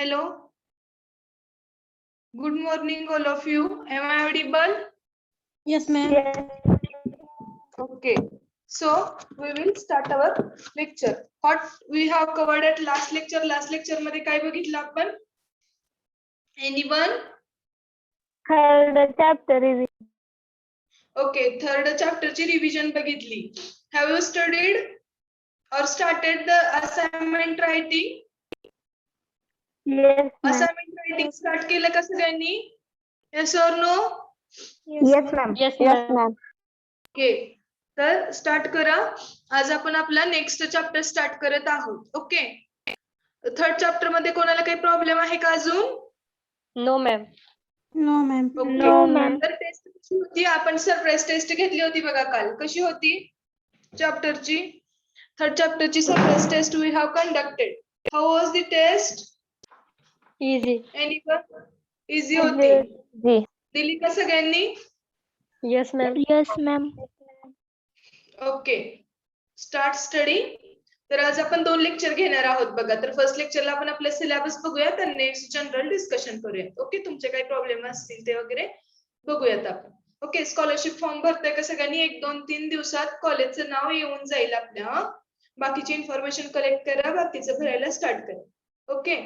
Hello. Good morning, all of you. Am I audible? Yes, ma'am. Okay. So we will start our lecture. What we have covered at last lecture. Last lecture मध्ये काय बघितलं आपण? Anyone? Third chapter revision. Okay. Third chapter ची revision बघितली. Have you studied or started the assignment writing? Yes, ma'am. Assignment writing start केलं का सगळ्यांनी? Yes or no? Yes, ma'am. Yes, ma'am. Okay, तर स्टार्ट करा. आज आपण आपला नेक्स्ट चॅप्टर स्टार्ट करत आहोत. ओके, थर्ड चॅप्टर मध्ये कोणाला काही प्रॉब्लेम आहे का अजून? No, ma'am. No, ma'am. Okay. No, ma'am. तर टेस्ट कशी होती? आपण सरप्राईज टेस्ट घेतली होती बघा काल. कशी होती चॅप्टरची? थर्ड चॅप्टरची surprise test we have conducted. How was the test? Easy. Anyone? Easy होती. Easy. दिली का सगळ्यांनी? Yes, ma'am. Yes, ma'am. Okay, start study. तर आज आपण 2 लेक्चर घेणार आहोत बघा. तर फर्स्ट लेक्चरला आपण आपला सिलेबस बघूयात आणि नेक्स्ट जनरल डिस्कशन करूयात. ओके, तुमचे काही प्रॉब्लेम असतील ते वगैरे बघूयात आपण. ओके, स्कॉलरशिप फॉर्म भरताय का सगळ्यांनी? 1, 2, 3 दिवसात कॉलेजचं नाव येऊन जाईल आपल्या. बाकीची इन्फॉर्मेशन कलेक्ट करा, बाकीचं भरायला स्टार्ट करा. Okay,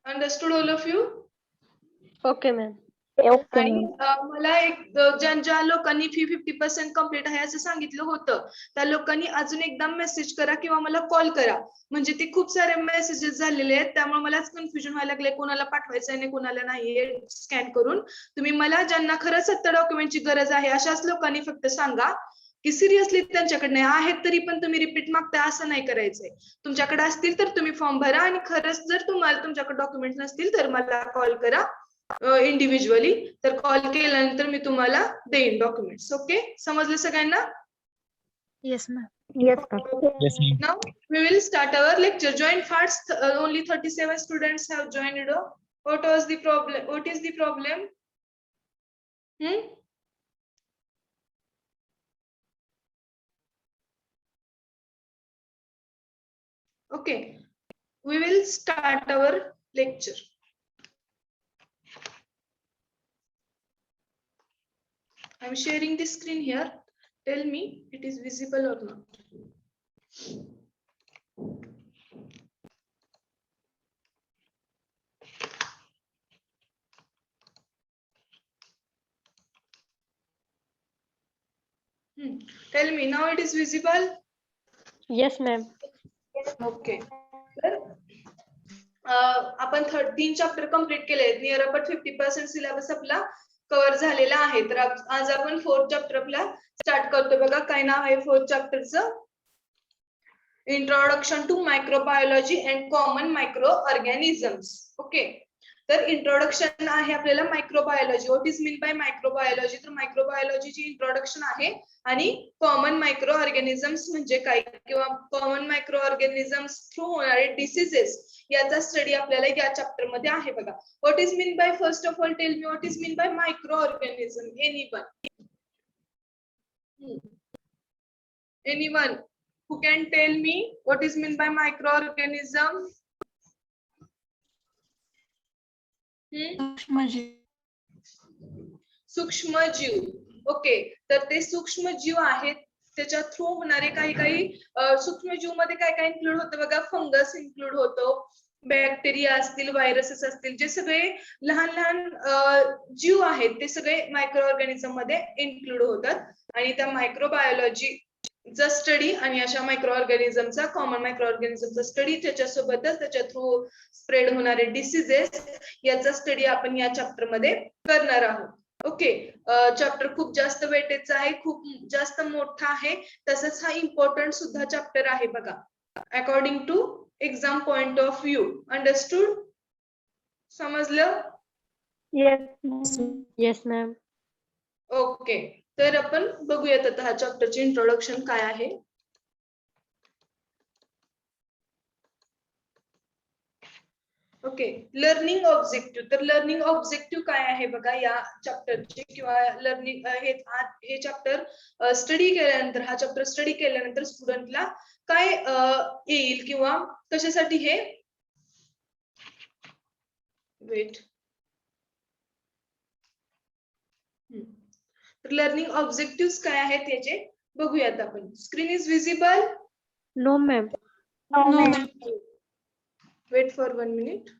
understood all of you? Okay, ma'am. आणि मला एक ज्या लोकांनी फी 50% कम्प्लीट आहे असं सांगितलं होतं, त्या लोकांनी अजून एकदा मेसेज करा किंवा मला कॉल करा. म्हणजे ते खूप सारे मेसेजेस झालेले आहेत, त्यामुळे मलाच कन्फ्युजन व्हायला लागले कोणाला पाठवायचं आणि कोणाला नाही. स्कॅन करून तुम्ही मला ज्यांना खरंच 70 डॉक्युमेंटची गरज आहे अशाच लोकांनी फक्त सांगा की सिरियसली त्यांच्याकडे आहेत तरी पण तुम्ही रिपीट मागताय असं नाही करायचंय. तुमच्याकडे असतील तर तुम्ही फॉर्म भरा आणि खरंच जर तुम्हाला तुमच्याकडे डॉक्युमेंट नसतील तर मला कॉल करा इंडिव्हिज्युअली. तर कॉल केल्यानंतर मी तुम्हाला देईन डॉक्युमेंट्स. ओके, समजलं सगळ्यांना? Yes, ma'am. Yes, ma'am. Yes, ma'am. Now we will start our lecture. Join fast. Only 37 students have joined. What was the problem? What is the problem? Okay, we will start our lecture. I'm sharing the screen here. Tell me it is visible or not. Tell me now it is visible. Yes, ma'am. Okay, तर आपण 3 chapter complete केले आहेत. Near about 50% syllabus आपला cover झालेला आहे. तर आज आपण 4th चॅप्टर आपला स्टार्ट करतो बघा. काय नाव आहे 4th चॅप्टरचं? Introduction to microbiology and common micro organisms. Okay, तर इंट्रोडक्शन आहे आपल्याला microbiology. What is mean by microbiology? तर मायक्रोबायोलॉजीची इंट्रोडक्शन आहे आणि कॉमन मायक्रो ऑर्गॅनिझम्स म्हणजे काय किंवा कॉमन मायक्रो ऑर्गॅनिझम्स थ्रू होणारे डिसीजेस याचा स्टडी आपल्याला या चॅप्टर मध्ये आहे बघा. What is mean bye, first of all tell me what is mean bye micro organism. Anyone who can tell me what is mean by microorganism? सूक्ष्मजीव. Okay, तर ते सूक्ष्मजीव आहेत. त्याच्या थ्रू होणारे काही सूक्ष्मजीव मध्ये काय काय इन्क्लूड होतं बघा. फंगस इन्क्लूड होतो, बॅक्टेरिया असतील, व्हायरसेस असतील, जे सगळे लहान लहान जीव आहेत ते सगळे मायक्रो ऑर्गॅनिझम मध्ये इन्क्लूड होतात. आणि त्या मायक्रोबायोलॉजी चा स्टडी आणि अशा मायक्रो ऑर्गॅनिझमचा, कॉमन मायक्रो ऑर्गॅनिझमचा स्टडी, त्याच्यासोबतच त्याच्या थ्रू स्प्रेड होणारे डिसीजेस याचा स्टडी आपण या चॅप्टर मध्ये करणार आहोत. ओके, चॅप्टर खूप जास्त वेटेजचा आहे, खूप जास्त मोठा आहे, तसंच हा इम्पॉर्टंट सुद्धा चॅप्टर आहे बघा, according to exam point of view. Understood? समजलं? Yes, ma'am. ओके, तर आपण बघूयात आता हा चॅप्टरचे इंट्रोडक्शन काय आहे. Okay, learning objective. तर लर्निंग ऑब्जेक्टिव्ह काय आहे बघा या चॅप्टरचे किंवा लर्निंग हे चॅप्टर स्टडी केल्यानंतर, हा चॅप्टर स्टडी केल्यानंतर स्टुडंटला काय येईल किंवा कशासाठी हे वेट. तर लर्निंग ऑब्जेक्टिव्ह काय आहेत याचे बघूयात आपण. Screen is visible? No, ma'am. No, ma'am. Wait for 1 minute.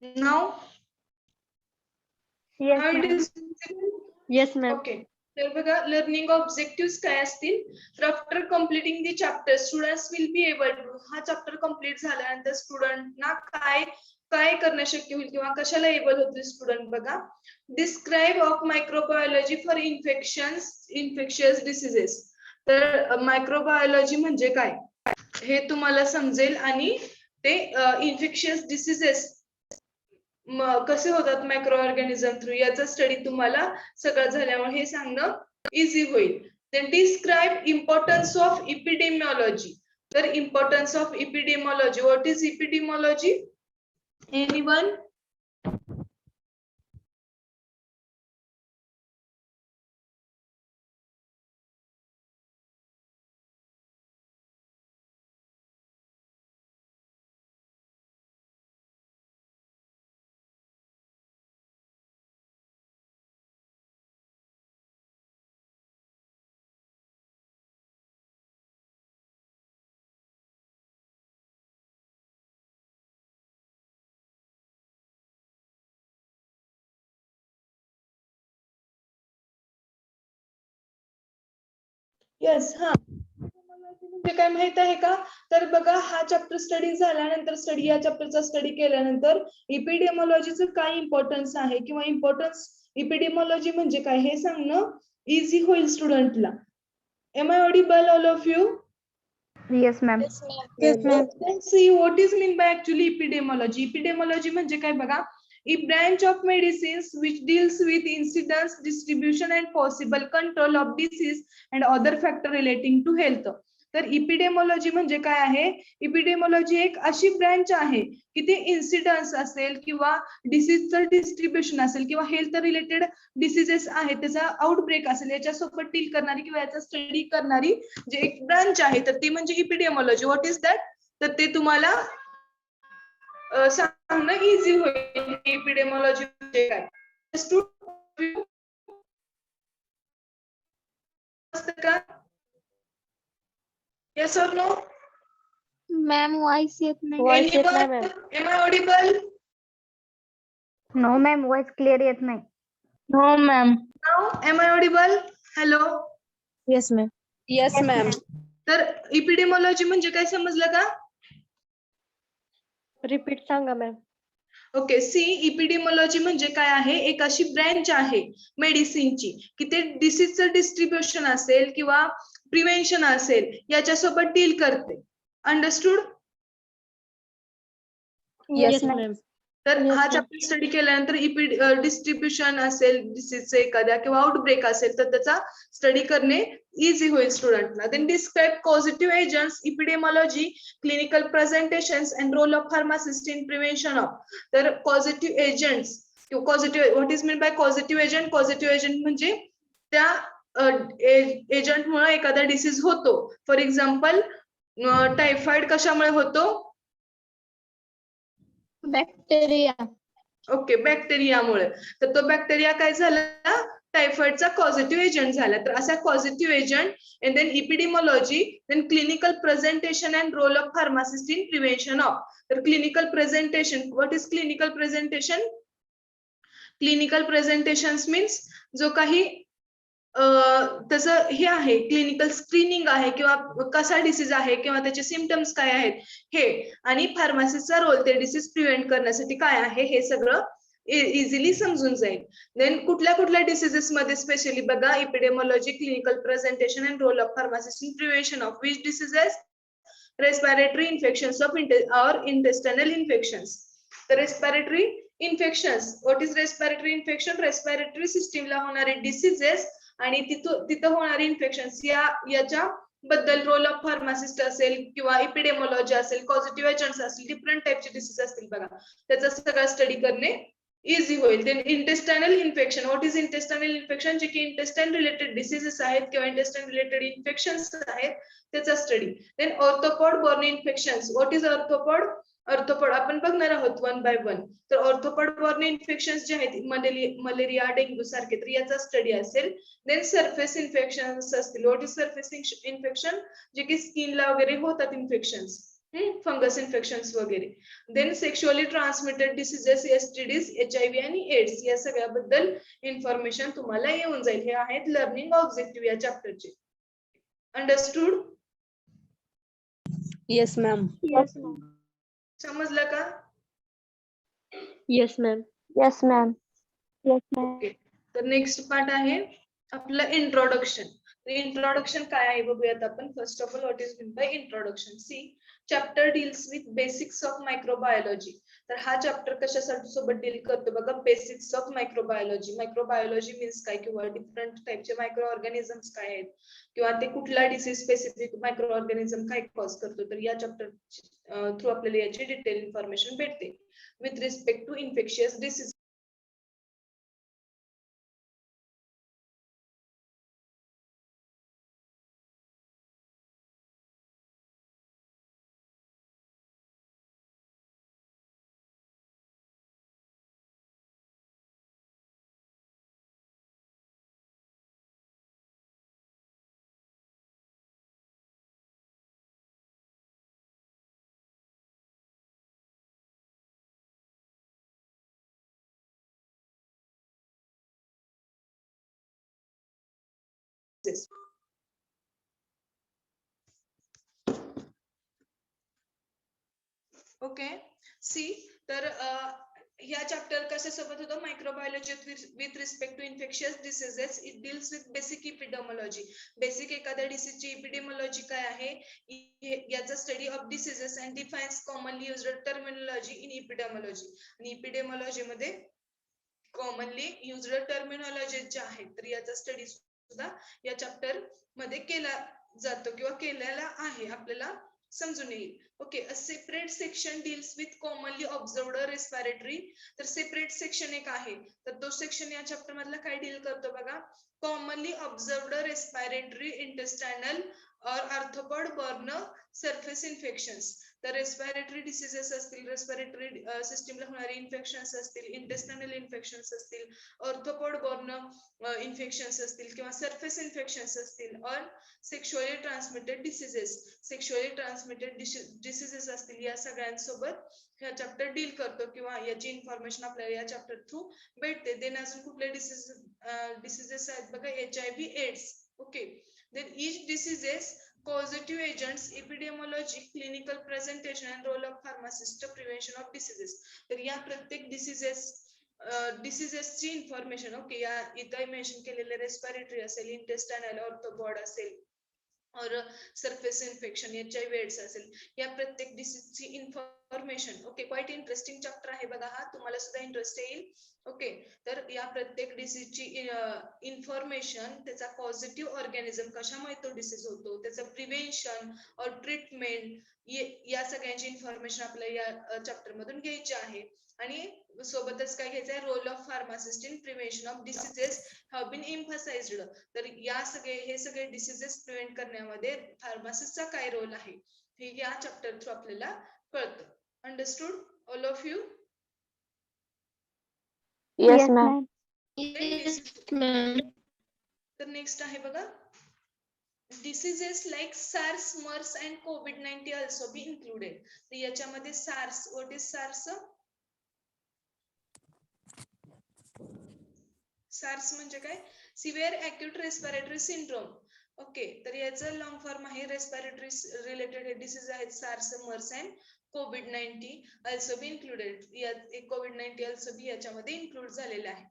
Now, Yes, how it ma'am. is visible? Yes, ma'am. Okay. तर बघा लर्निंग ऑब्जेक्टिव्ह काय असतील. तर after completing the chapter students will be able to, हा chapter complete झाल्यानंतर स्टुडंटना काय काय करणं शक्य होईल किंवा कशाला एबल होतील स्टुडंट बघा. Describe of microbiology for infectious diseases. तर मायक्रोबायोलॉजी म्हणजे काय हे तुम्हाला समजेल आणि ते इन्फेक्शियस डिसीजेस कसे होतात मायक्रो ऑर्गॅनिझम थ्रू याचा स्टडी तुम्हाला सगळं झाल्यामुळे हे सांगणं इझी होईल. Then describe importance of epidemiology. तर importance of epidemiology. What is epidemiology? Anyone? Yes. हा म्हणजे काय माहित आहे का? तर बघा हा चॅप्टर स्टडी झाल्यानंतर या चॅप्टरचा स्टडी केल्यानंतर इपिडेमॉलॉजीचं काय इम्पॉर्टन्स आहे किंवा इम्पॉर्टन्स इपिडेमॉलॉजी म्हणजे काय हे सांगणं इझी होईल स्टुडंटला. Am I audible all of you? Yes, ma'am. Yes, ma'am. Let's see what is mean by actually epidemiology. Epidemiology म्हणजे काय बघा. A branch of medicines which deals with incidence, distribution and possible control of disease and other factor relating to health. तर इपिडेमॉलॉजी म्हणजे काय आहे? इपिडेमॉलॉजी एक अशी branch आहे की ते इन्सिडन्स असेल किंवा डिसीजचं डिस्ट्रीब्युशन असेल किंवा हेल्थ रिलेटेड डिसीजेस आहे त्याचा आउटब्रेक असेल याच्यासोबत डील करणारी किंवा याचा स्टडी करणारी जे एक ब्रांच आहे तर ती म्हणजे इपिडेमॉलॉजी. What is that? तर ते तुम्हाला सांगणं इझी होईल इपिडेमॉलॉजी म्हणजे काय. का? येस और नो? मॅम वॉइस येत नाही. Voice येत नाही, ma'am. Am I audible? No, ma'am. Voice clear येत नाही. No, ma'am. Now am I audible? Hello. Yes, ma'am. Yes, ma'am. तर इपिडेमॉलॉजी म्हणजे काय समजलं का? Repeat सांगा, ma'am. ओके. सी इपिडेमॉलॉजी म्हणजे काय आहे? एक अशी ब्रँच आहे मेडिसिनची की ते डिसीजचं डिस्ट्रीब्युशन असेल किंवा प्रिव्हेन्शन असेल याच्यासोबत डील करते. अंडरस्टूड? Yes, ma'am. तर Yes, हा ma'am. चॅप्टर स्टडी केल्यानंतर डिस्ट्रीब्युशन असेल डिसीजचं एखाद्या किंवा आउटब्रेक असेल तर त्याचा स्टडी करणे इझी होईल स्टुडंटला. Then describe positive agents epidemiology clinical presentations and role of pharmacist in prevention of. तर पॉझिटिव्ह एजंट्स किंवा positive what is mean by positive agent? Positive agent म्हणजे त्या एजंटमुळे एखादा डिसीज होतो. फॉर एक्झाम्पल टायफॉइड कशामुळे होतो? बॅक्टेरिया. ओके, बॅक्टेरियामुळे. तर तो बॅक्टेरिया काय झाला? टायफॉइडचा पॉझिटिव्ह एजंट झाला. तर असा positive agent and then epidemiology then clinical presentation and role of pharmacist in prevention of. तर clinical presentation. What is clinical presentation? Clinical presentation means जो काही त्याचं हे आहे क्लिनिकल स्क्रीनिंग आहे किंवा कसा डिसीज आहे किंवा त्याचे सिम्पटम्स काय आहेत हे आणि फार्मसिस्टचा रोल ते डिसीज प्रिव्हेंट करण्यासाठी काय आहे हे सगळं इझिली समजून जाईल. देन कुठल्या कुठल्या डिसीजेस मध्ये स्पेशली बघा epidemiology clinical presentation and role of pharmacist in prevention of which diseases? Respiratory infections of or intestinal infections. तर respiratory infections. What is respiratory infection? Respiratory सिस्टीमला होणारे डिसीजेस आणि तिथं होणारे इन्फेक्शन्स याच्या बद्दल रोल ऑफ फार्मासिस्ट असेल किंवा इपिडेमॉलॉजी असेल पॉझिटिव्ह एजंट्स असतील डिफरंट टाइपचे डिसीज असतील बघा त्याचा सगळा स्टडी करणे इझी होईल. Then intestinal infection. What is intestinal infection? जे की इंटेस्टाइन रिलेटेड डिसीजेस आहेत किंवा इंटेस्टाइन रिलेटेड इन्फेक्शन्स आहेत त्याचा study. Then arthropod borne infections. What is arthropod? Arthropod आपण बघणार आहोत वन बाय वन. तर ऑर्थोपॉड बॉर्न इन्फेक्शन्स जे आहेत मलेरिया डेंग्यू सारखे तर याचा स्टडी असेल. देन सरफेस इन्फेक्शन्स असतील. What is surface infection? जे की स्किनला वगैरे होतात इन्फेक्शन्स, फंगस इन्फेक्शन्स वगैरे. Then sexually transmitted diseases, STDs, HIV आणि एड्स या सगळ्याबद्दल इन्फॉर्मेशन तुम्हाला येऊन जाईल. हे आहेत लर्निंग ऑब्जेक्टिव्ह या चॅप्टरचे. Understood? Yes, ma'am. Yes, ma'am. समजलं का? Yes, ma'am. Yes, ma'am. Yes, ma'am. Okay. तर नेक्स्ट पार्ट आहे आपलं इंट्रोडक्शन. इंट्रोडक्शन काय आहे बघूयात आपण. First of all what is mean by introduction. See, chapter deals with basics of microbiology. तर हा चॅप्टर कशासाठी सोबत डील करतो बघा? Basics of microbiology. Microbiology means काय किंवा डिफरंट टाइपचे मायक्रो ऑर्गॅनिझम्स काय आहेत किंवा ते कुठला डिसीज स्पेसिफिक मायक्रो ऑर्गॅनिझम काय कॉज करतो. तर या चॅप्टर थ्रू आपल्याला याची डिटेल इन्फॉर्मेशन भेटते with respect to infectious disease. Okay. See, तर ह्या चॅप्टर कशासोबत होतं? Microbiology with respect to infectious diseases. It deals with basic epidemiology. Basic एखाद्या डिसीजची इपिडेमॉलॉजी काय आहे याचा study of diseases and defines commonly used terminology in epidemiology. आणि इपिडेमॉलॉजी मध्ये कॉमनली युज्ड टर्मिनॉलॉजी ज्या आहेत तर याचा स्टडी सुद्धा या चॅप्टर मध्ये केला जातो किंवा केलेला आहे, आपल्याला समजून येईल. Okay. A separate section deals with commonly observed respiratory. तर सेपरेट सेक्शन एक आहे तर तो सेक्शन या चॅप्टर मधला काय डील करतो बघा? कॉमनली ऑब्झर्वड रेस्पिरेटरी इंटेस्टायनल और आर्थ्रोपॉड बॉर्न सरफेस इन्फेक्शन्स. तर रेस्पिरेटरी डिसीजेस असतील, रेस्पिरेटरी सिस्टीमला होणारे इन्फेक्शन्स असतील, इंटेस्टायनल इन्फेक्शन्स असतील, ऑर्थोपॉड बॉर्न इन्फेक्शन्स असतील किंवा सरफेस इन्फेक्शन्स असतील, और sexually transmitted diseases, sexually transmitted diseases असतील, या सगळ्यांसोबत हा चॅप्टर डील करतो किंवा याची इन्फॉर्मेशन आपल्याला या चॅप्टर थ्रू भेटते. देन अजून कुठले डिसीजेस आहेत बघा? HIV, AIDS. Okay. Then each diseases, causative agents, epidemiology, clinical presentation and role of pharmacist, prevention of diseases. तर या प्रत्येक डिसीजेसची इन्फॉर्मेशन. ओके. या इथं मेन्शन केलेले रेस्पिरेटरी असेल, इंटेस्टायनल, ऑर्थोपॉड असेल और सरफेस इन्फेक्शन, HIV, एड्स असेल, या प्रत्येक डिसीजची information. Okay. Quite interesting chapter आहे बघा हा, तुम्हाला सुद्धा इंटरेस्ट येईल. ओके. तर या प्रत्येक डिसीजची इन्फॉर्मेशन, त्याचा पॉझिटिव्ह ऑर्गॅनिझम कशामुळे तो डिसीज होतो, त्याचं प्रिव्हेन्शन और ट्रीटमेंट, या सगळ्यांची इन्फॉर्मेशन आपल्याला या चॅप्टर मधून घ्यायची आहे. आणि सोबतच काय घ्यायचंय? Role of pharmacist in prevention of diseases have been emphasized. तर हे सगळे डिसीजेस प्रिव्हेंट करण्यामध्ये फार्मासिस्टचा काय रोल आहे हे या चॅप्टर थ्रू आपल्याला कळतं. Understood all of you? Yes, ma'am. Yes, ma'am. तर नेक्स्ट आहे बघा, diseases like SARS, MERS and COVID-19 also be included. तर याच्यामध्ये SARS, what is SARS? SARS म्हणजे काय? Severe acute respiratory syndrome. Okay. तर याचं लॉंग फॉर्म आहे. रेस्पिरेटरी रिलेटेड डिसीज आहेत SARS, MERS and COVID-19 also be included. COVID-19 also be याच्यामध्ये include झालेला आहे.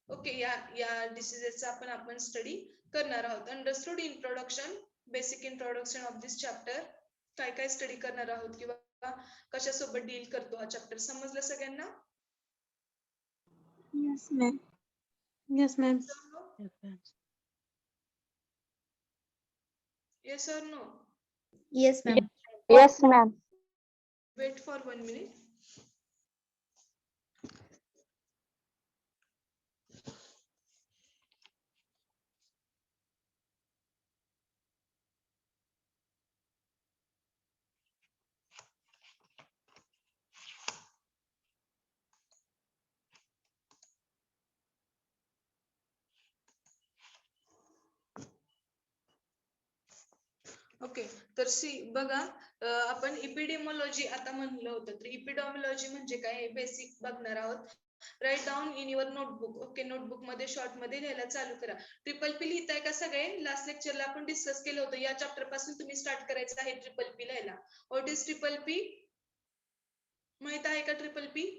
ओके. या डिसीजेसचा आपण स्टडी करणार आहोत. Understood? Introduction, basic introduction of this chapter. काय काय स्टडी करणार आहोत किंवा कशासोबत डील करतो हा चॅप्टर, समजलं सगळ्यांना? Yes, ma'am. Yes, ma'am. Yes or no? Yes, ma'am. Yes, ma'am. Wait for 1 minute. Okay, तर सी बघा, आपण इपिडेमॉलॉजी आता म्हणलं होतं, तर इपिडेमॉलॉजी म्हणजे काय बेसिक बघणार आहोत. Write down in your notebook. Okay, notebook मध्ये शॉर्ट मध्ये लिहायला चालू करा. ट्रिपल पी लिहिताय का सगळे? लास्ट लेक्चरला आपण डिस्कस केलं होतं, या चॅप्टर पासून तुम्ही स्टार्ट करायचं आहे ट्रिपल पी लिहायला. What is triple P? माहित आहे का ट्रिपल पी?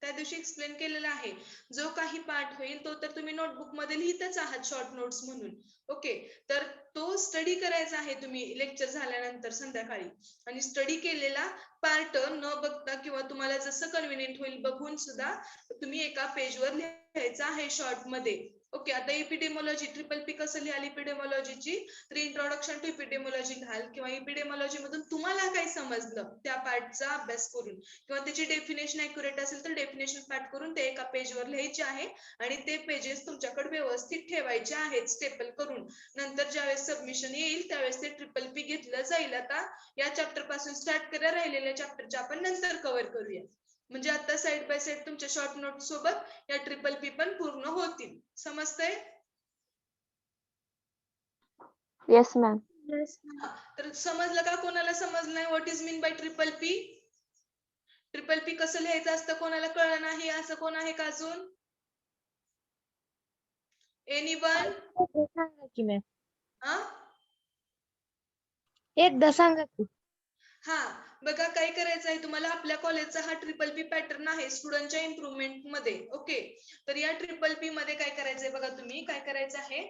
त्या दिवशी एक्सप्लेन केलेला आहे. जो काही पार्ट होईल तो तर तुम्ही नोटबुक मध्ये लिहितच आहात शॉर्ट नोट्स म्हणून. ओके, तर तो स्टडी करायचा आहे तुम्ही लेक्चर झाल्यानंतर संध्याकाळी. आणि स्टडी केलेला पार्ट न बघता किंवा तुम्हाला जसं कन्व्हिनियंट होईल बघून सुद्धा तुम्ही एका पेजवर लिहायचं आहे शॉर्ट मध्ये. ओके, आता इपिडेमॉलॉजी ट्रिपल पी कसं लिहाल इपिडेमॉलॉजीची? तर इंट्रोडक्शन टू इपिडेमॉलॉजी लिहाल किंवा इपिडेमॉलॉजी मधून तुम्हाला काय समजलं त्या पार्टचा अभ्यास करून किंवा त्याची डेफिनेशन ऍक्युरेट असेल तर डेफिनेशन पाठ करून ते एका पेजवर लिहायचे आहे आणि ते पेजेस तुमच्याकडे व्यवस्थित ठेवायचे आहेत स्टेपल करून. नंतर ज्यावेळेस सबमिशन येईल त्यावेळेस ते ट्रिपल पी घेतलं जाईल. आता या चॅप्टर पासून स्टार्ट करा, राहिलेल्या चॅप्टरच्या आपण नंतर कव्हर करूया. म्हणजे आता साइड बाय साइड तुमच्या शॉर्ट नोट सोबत या ट्रिपल पी पण पूर्ण होतील. समजतंय? Yes ma'am. तर समजलं का? कोणाला समजलं नाही what is mean bye triple P? Triple P कसं लिहायचं असतं कोणाला कळलं नाही असं कोण आहे का अजून? एनीवन? सांगा की मॅम, हा एकदा सांगा की. हा, बघा काय करायचं आहे तुम्हाला. आपल्या कॉलेजचा हा ट्रिपल पी पॅटर्न आहे स्टुडंटच्या इम्प्रुव्हमेंट मध्ये. ओके, तर या ट्रिपल पी मध्ये काय करायचंय बघा, तुम्ही काय करायचं आहे.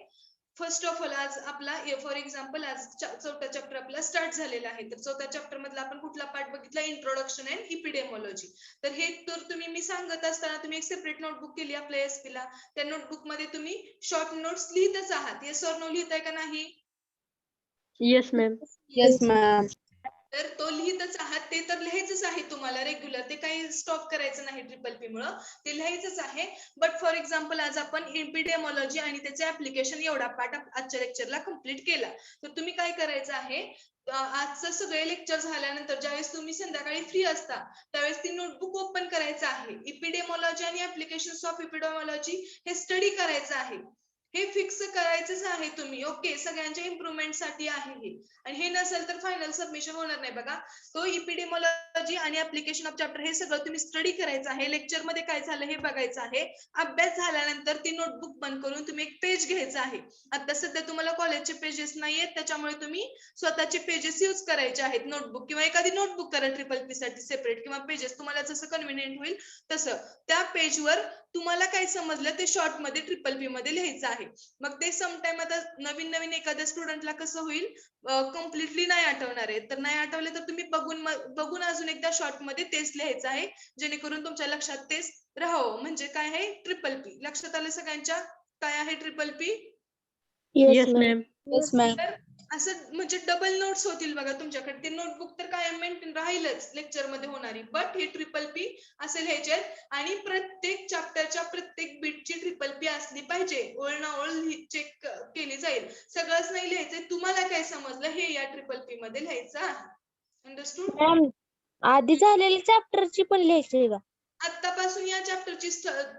फर्स्ट ऑफ ऑल आज आपला फॉर एक्झाम्पल आज चौथा चॅप्टर आपला स्टार्ट झालेला आहे. तर चौथ्या चॅप्टर मधला आपण कुठला पार्ट बघितला? Introduction and epidemiology. तर हे तर तुम्ही मी सांगत असताना तुम्ही एक सेपरेट नोटबुक केली आपल्या एसपी ला. त्या नोटबुक मध्ये तुम्ही शॉर्ट नोट्स लिहितच आहात. येस ऑर नो लिहिताय का नाही? Yes ma'am. Yes, ma'am. तर तो लिहितच आहात, ते तर लिहायचंच आहे तुम्हाला रेग्युलर. ते काही स्टॉप करायचं नाही ट्रिपल पी मुळे, ते लिहायचंच आहे. बट फॉर एक्झाम्पल आज आपण इपिडेमॉलॉजी आणि त्याचे ऍप्लिकेशन एवढा पार्ट आजच्या लेक्चरला कम्प्लीट केला. तर तुम्ही काय करायचं आहे, आजचं सगळे लेक्चर झाल्यानंतर ज्यावेळेस तुम्ही संध्याकाळी फ्री असता त्यावेळेस ती नोटबुक ओपन करायचं आहे. इपिडेमॉलॉजी आणि ऍप्लिकेशन ऑफ इपिडेमॉलॉजी हे स्टडी करायचं आहे. हे फिक्स करायचंच आहे तुम्ही. ओके, सगळ्यांच्या इम्प्रुव्हमेंट साठी आहे हे. आणि हे नसेल तर फायनल सबमिशन होणार नाही. बघा, तो इपिडेमॉलॉजी आणि ऍप्लिकेशन ऑफ चॅप्टर हे सगळं तुम्ही स्टडी करायचं आहे. लेक्चर मध्ये काय झालं हे बघायचं आहे. अभ्यास झाल्यानंतर ती नोटबुक बंद करून तुम्ही एक पेज घ्यायचं आहे. आता सध्या तुम्हाला कॉलेजचे पेजेस नाहीयेत, त्याच्यामुळे तुम्ही स्वतःचे पेजेस यूज करायचे आहेत. नोटबुक किंवा एखादी नोटबुक करा ट्रिपल पी साठी सेपरेट, किंवा पेजेस तुम्हाला जसं कन्व्हिनियंट होईल तसं. त्या पेजवर तुम्हाला काय समजलं ते शॉर्ट मध्ये ट्रिपल पी मध्ये लिहायचं आहे. मग ते समटाइम आता नवीन नवीन एखाद्या स्टुडंटला कसं होईल, कम्प्लिटली नाही आठवणार आहे. तर नाही आठवले तर तुम्ही बघून अजून एकदा शॉर्ट मध्ये तेच लिहायचं आहे, जेणेकरून तुमच्या लक्षात तेच राहावं. म्हणजे काय आहे ट्रिपल पी. लक्षात आलं सगळ्यांच्या काय आहे triple P? Yes ma'am. Yes, ma'am. असं म्हणजे डबल नोट्स होतील बघा तुमच्याकडे. ते नोटबुक तर कायम मेंटेन राहीलच लेक्चर मध्ये होणारी, बट हे ट्रिपल पी असे लिहायचे. आणि प्रत्येक चॅप्टरच्या प्रत्येक बीटची ट्रिपल पी असली पाहिजे. ओळ ना ओळ चेक केली जाईल. सगळंच नाही लिहायचंय. तुम्हाला काय समजलं हे या ट्रिपल पी मध्ये लिहायचं आहे. अंडरस्टूड? मॅम, आधी झालेल्या चॅप्टरची पण लिहायची आहे का? आतापासून या चॅप्टरची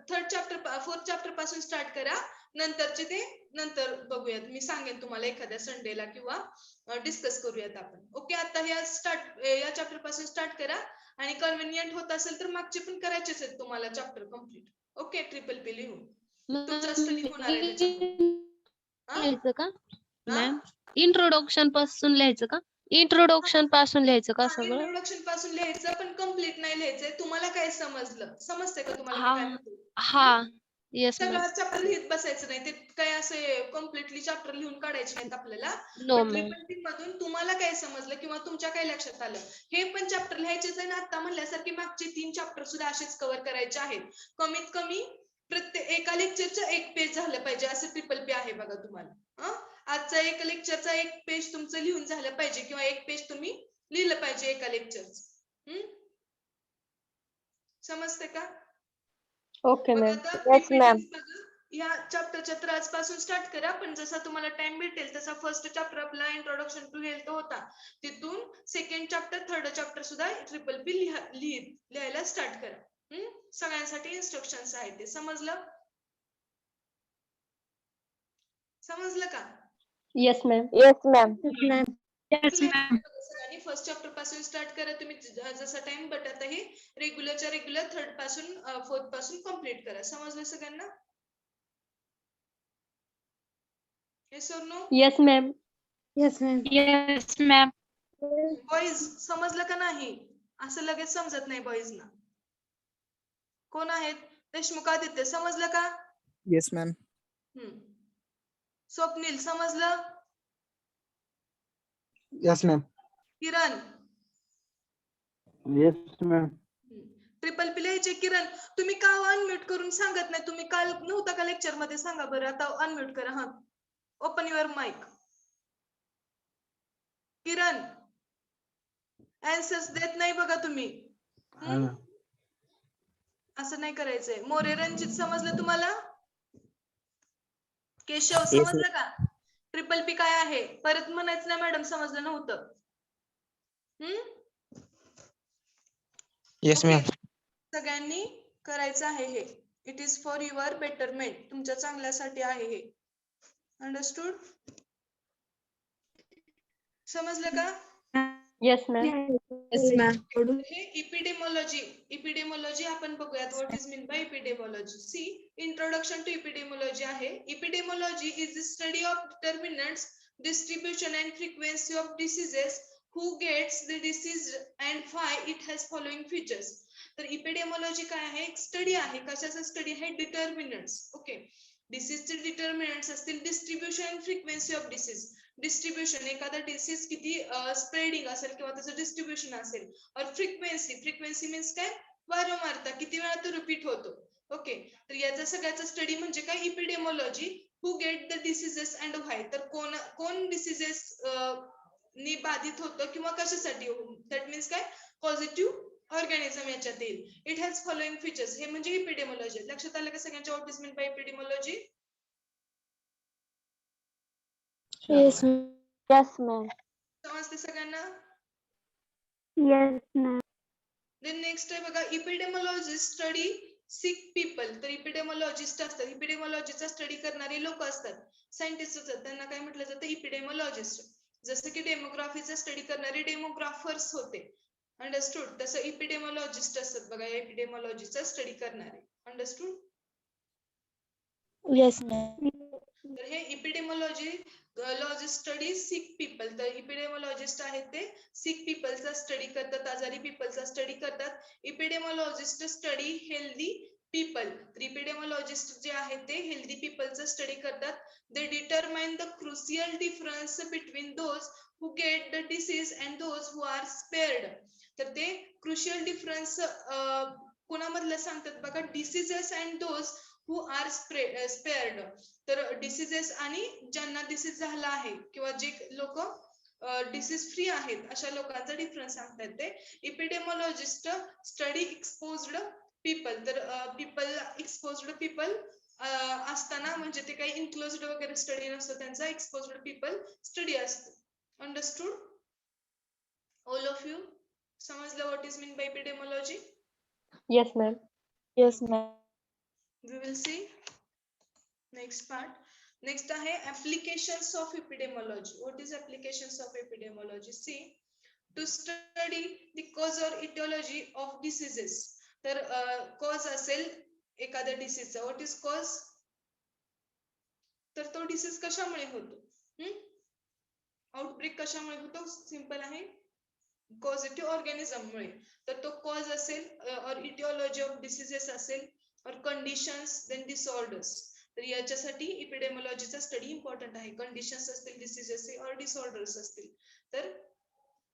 थर्ड चॅप्टर फोर्थ चॅप्टर पासून स्टार्ट करा. नंतरचे ते नंतर बघूयात. मी सांगेन तुम्हाला एखाद्या संडेला किंवा डिस्कस करूयात आपण. ओके, आता या चॅप्टर पासून स्टार्ट करा. आणि कन्व्हिनियंट होत असेल तर मागचे पण करायचेच आहेत तुम्हाला chapter complete. Okay, triple P लिहून तुमचा स्टडी होणार आहे त्याच्यामध्ये. लिहायचं का हा? मॅम? इंट्रोडक्शन पासून लिहायचं का? इंट्रोडक्शन पासून लिहायचं का सगळं? इंट्रोडक्शन पासून लिहायचं, पण कम्प्लीट नाही लिहायचंय. तुम्हाला काय समजलं? समजतंय का तुम्हाला मी हा काय म्हणते? हा. Yes ma'am. सगळा चॅप्टर लिहित बसायचं नाही. ते काय असे कम्प्लिटली चॅप्टर लिहून काढायचे नाहीत आपल्याला. नो पण मॅम. ट्रिपल पी मधून तुम्हाला काय समजलं किंवा तुमच्या काय लक्षात आलं हे पण चॅप्टर लिहायचेच आहे. आता म्हणल्यासारखे मागचे 3 चॅप्टर सुद्धा असेच कव्हर करायचे आहेत. कमीत कमी प्रत्येक एका लेक्चरचं एक पेज झालं पाहिजे असं ट्रिपल पी आहे बघा तुम्हाला. आजचा एक लेक्चरचा एक पेज तुमचं लिहून झालं पाहिजे किंवा एक पेज तुम्ही लिहिलं पाहिजे एका लेक्चरचं. समजते का? ओके बघा मॅम. आता येस मॅम. या चॅप्टरच्या तर आजपासून स्टार्ट करा. पण जसा तुम्हाला टाइम भेटेल तसा फर्स्ट चॅप्टर आपला इंट्रोडक्शन टू हेल्थ होता, तिथून सेकंड चॅप्टर थर्ड चॅप्टर सुद्धा ट्रिपल पी लिहायला स्टार्ट करा. सगळ्यांसाठी इन्स्ट्रक्शन्स आहेत ते. समजलं का? Yes ma'am. Yes, ma'am. Yes, सगळ्यांनी फर्स्ट चॅप्टर पासून स्टार्ट करा तुम्ही जसा टाइम बट आता हे रेग्युलरच्या रेग्युलर थर्ड पासून फोर्थ पासून कम्प्लीट करा. समजलं सगळ्यांना? येस और no? Yes ma'am. Yes, ma'am. Yes ma'am. Boys समजलं का नाही? असं लगेच समजत नाही बॉईजना. कोण आहेत? देशमुख आदित्य समजलं का? Yes, ma'am. स्वप्नील समजलं? Yes, ma'am. किरण Yes, ma'am. ट्रिपल पी लिहायचे. किरण तुम्ही का अनम्यूट करून सांगत नाही? तुम्ही काल नव्हता का लेक्चर मध्ये? सांगा बरं आता अनम्यूट करा. हा open your mic. Kiran answers देत नाही बघा तुम्ही. असं नाही करायचंय. मोरे रणजित समजलं तुम्हाला? केशव समजलं का? ट्रिपल पी काय आहे? परत म्हणायचं ना मॅडम समजलं नव्हतं. Yes, ma'am. सगळ्यांनी करायचं आहे हे. It is for your betterment. तुमच्या चांगल्यासाठी आहे हे. अंडरस्टूड? समजलं का? Yes ma'am. Yes, ma'am. हे इपिडेमॉलॉजी आपण बघूयात. What is mean by epidemiology? See, introduction to epidemiology आहे. Epidemiology is the study of determinants, distribution and frequency of diseases, who gets the disease and why it has following features. तर इपिडेमॉलॉजी काय आहे? एक study आहे. कशाचा study आहे? Determinants. Okay, डिसीजचे determinants असतील. Distribution and frequency of disease. Distribution, एखादा disease किती स्प्रेडिंग असेल किंवा त्याचं डिस्ट्रीब्युशन असेल. और फ्रिक्वेन्सी मीन्स काय? वारंवारता, किती वेळा तो रिपीट होतो. ओके, तर याचा सगळ्याचा स्टडी म्हणजे काय? Epidemiology. Who get the diseases and why. तर कोण डिसीजेस नी बाधित होतं किंवा कशासाठी? दॅट मीन्स काय? पॉझिटिव्ह ऑर्गॅनिझम याच्यात येईल. It has following features. हे म्हणजे इपिडेमॉलॉजी. लक्षात आलं का सगळ्यांच्या? What is mean by epidemiology? Yes, ma'am. समजते सगळ्यांना? Yes, ma'am. देन नेक्स्ट आहे बघा, इपिडेमॉलॉजिस्ट स्टडी सिक पीपल. तर इपिडेमॉलॉजिस्ट असतात. इपिडेमॉलॉजीचा स्टडी करणारे लोक असतात. सायंटिस्ट असतात. त्यांना काय म्हटलं जातं? इपिडेमॉलॉजिस्ट. जसं की डेमोग्राफीचा स्टडी करणारे डेमोग्राफर्स होते. अंडरस्टूड? तसं इपिडेमॉलॉजिस्ट असतात बघा, इपिडेमॉलॉजीचा स्टडी करणारे. अंडरस्टूड? Yes, ma'am. तर हे इपिडेमॉलॉजिस्ट स्टडी सिक पीपल. तर इपिडेमॉलॉजिस्ट आहेत ते सिक पीपलचा स्टडी करतात, आजारी पीपलचा स्टडी करतात. Epidemiologist study healthy people. तर इपिडेमॉलॉजिस्ट जे आहेत ते हेल्दी पीपलचा स्टडी करतात. They determine the crucial difference between those who get the disease and those who are spared. तर ते क्रुशियल डिफरन्स कोणामधलं सांगतात बघा? Diseases and those who are spared. तर डिसीजेस आणि ज्यांना डिसीज झाला आहे किंवा जे लोक डिसीज फ्री आहेत अशा लोकांचा डिफरन्स सांगतात ते. Epidemiologist study exposed people. तर एक्सपोज्ड पीपल असताना म्हणजे ते काही इन्क्लोज्ड वगैरे स्टडी नसतो त्यांचा. एक्सपोज्ड पीपल स्टडी असतो. Understood all of you? समजलं what is mean by epidemiology? Yes ma'am. Yes, ma'am. We will see next part. Next आहे applications of epidemiology. What is applications of epidemiology? See, to study the cause or etiology of diseases. तर cause असेल एखाद्या डिसीजचा. What is cause? तर तो disease कशामुळे होतो? Outbreak कशामुळे होतो? सिंपल आहे, पॉझिटिव्ह ऑर्गॅनिझम मुळे. तर तो कॉज असेल और इटिओलॉजी ऑफ डिसीजेस असेल और कंडिशन्स देन डिसऑर्डर्स. तर याच्यासाठी इपिडेमॉलॉजीचा स्टडी इम्पॉर्टंट आहे. कंडिशन्स असतील, डिसीजेस और डिसऑर्डर्स असतील तर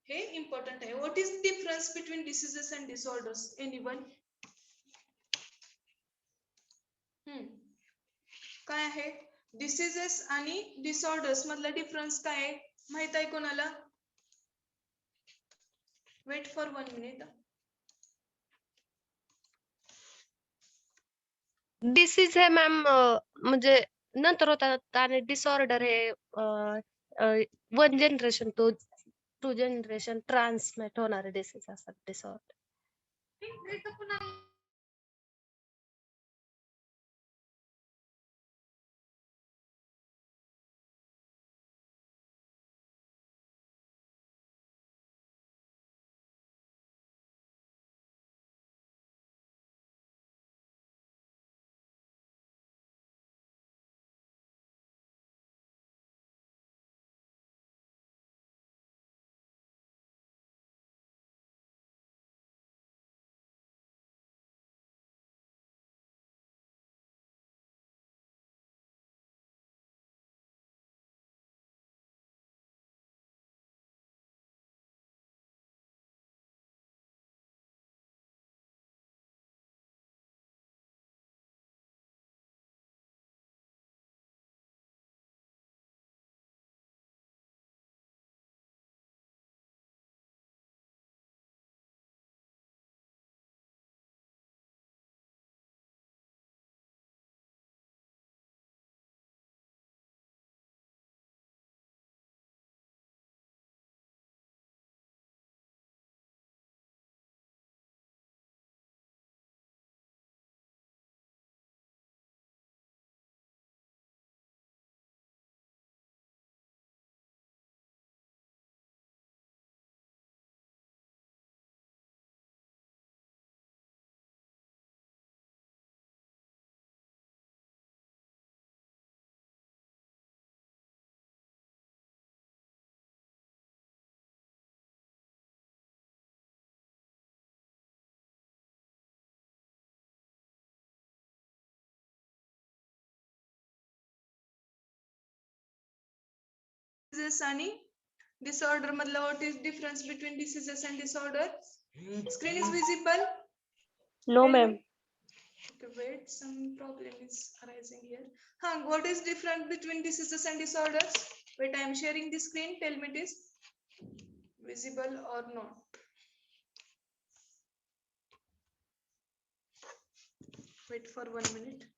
हे इम्पॉर्टंट आहे. What is difference between diseases and disorders? Anyone? काय आहे? डिसीजेस आणि डिसऑर्डर्स मधला डिफरन्स काय आहे? माहित आहे कोणाला? Wait for 1 minute. डिसीज हे मॅम म्हणजे नंतर होतात आणि डिसऑर्डर हे 1 जनरेशन टू जनरेशन ट्रान्समिट होणारे डिसीज असतात डिसऑर्डर. डिसीजेस आणि डिसऑर्डर मधला what is difference between diseases and disorder? Screen is visible? No, ma'am. Okay, wait, some problem is arising here. What is different between diseases and disorders? Wait, I am sharing the screen. Tell me it is visible or not. Wait for 1 minute.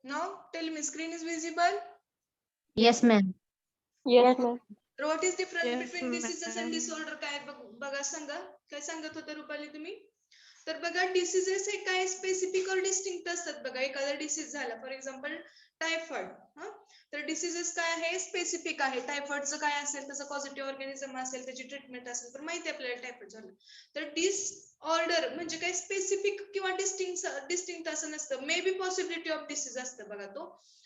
Now tell me, screen is visible? Yes, ma'am. Yes, ma'am. So what is difference Yes, between diseases and ma'am. disorder? काय बघा सांगा. काय सांगत होता रुपाली तुम्ही? तर बघा diseases हे काय स्पेसिफिक और डिस्टिंक्ट असतात बघा. एखादा डिसीज झाला फॉर एक्झाम्पल टायफॉइड, तर डिसीजेस काय आहे स्पेसिफिक आहे. टायफॉइडचं काय असेल त्याचं पॉझिटिव्ह ऑर्गॅनिझम असेल त्याची ट्रीटमेंट असेल तर माहिती आपल्याला टायफॉइड झालं. तर डिसऑर्डर म्हणजे काय स्पेसिफिक किंवा डिस्टिंक्ट असं नसतं. May be possibility of disease असतं बघा तो.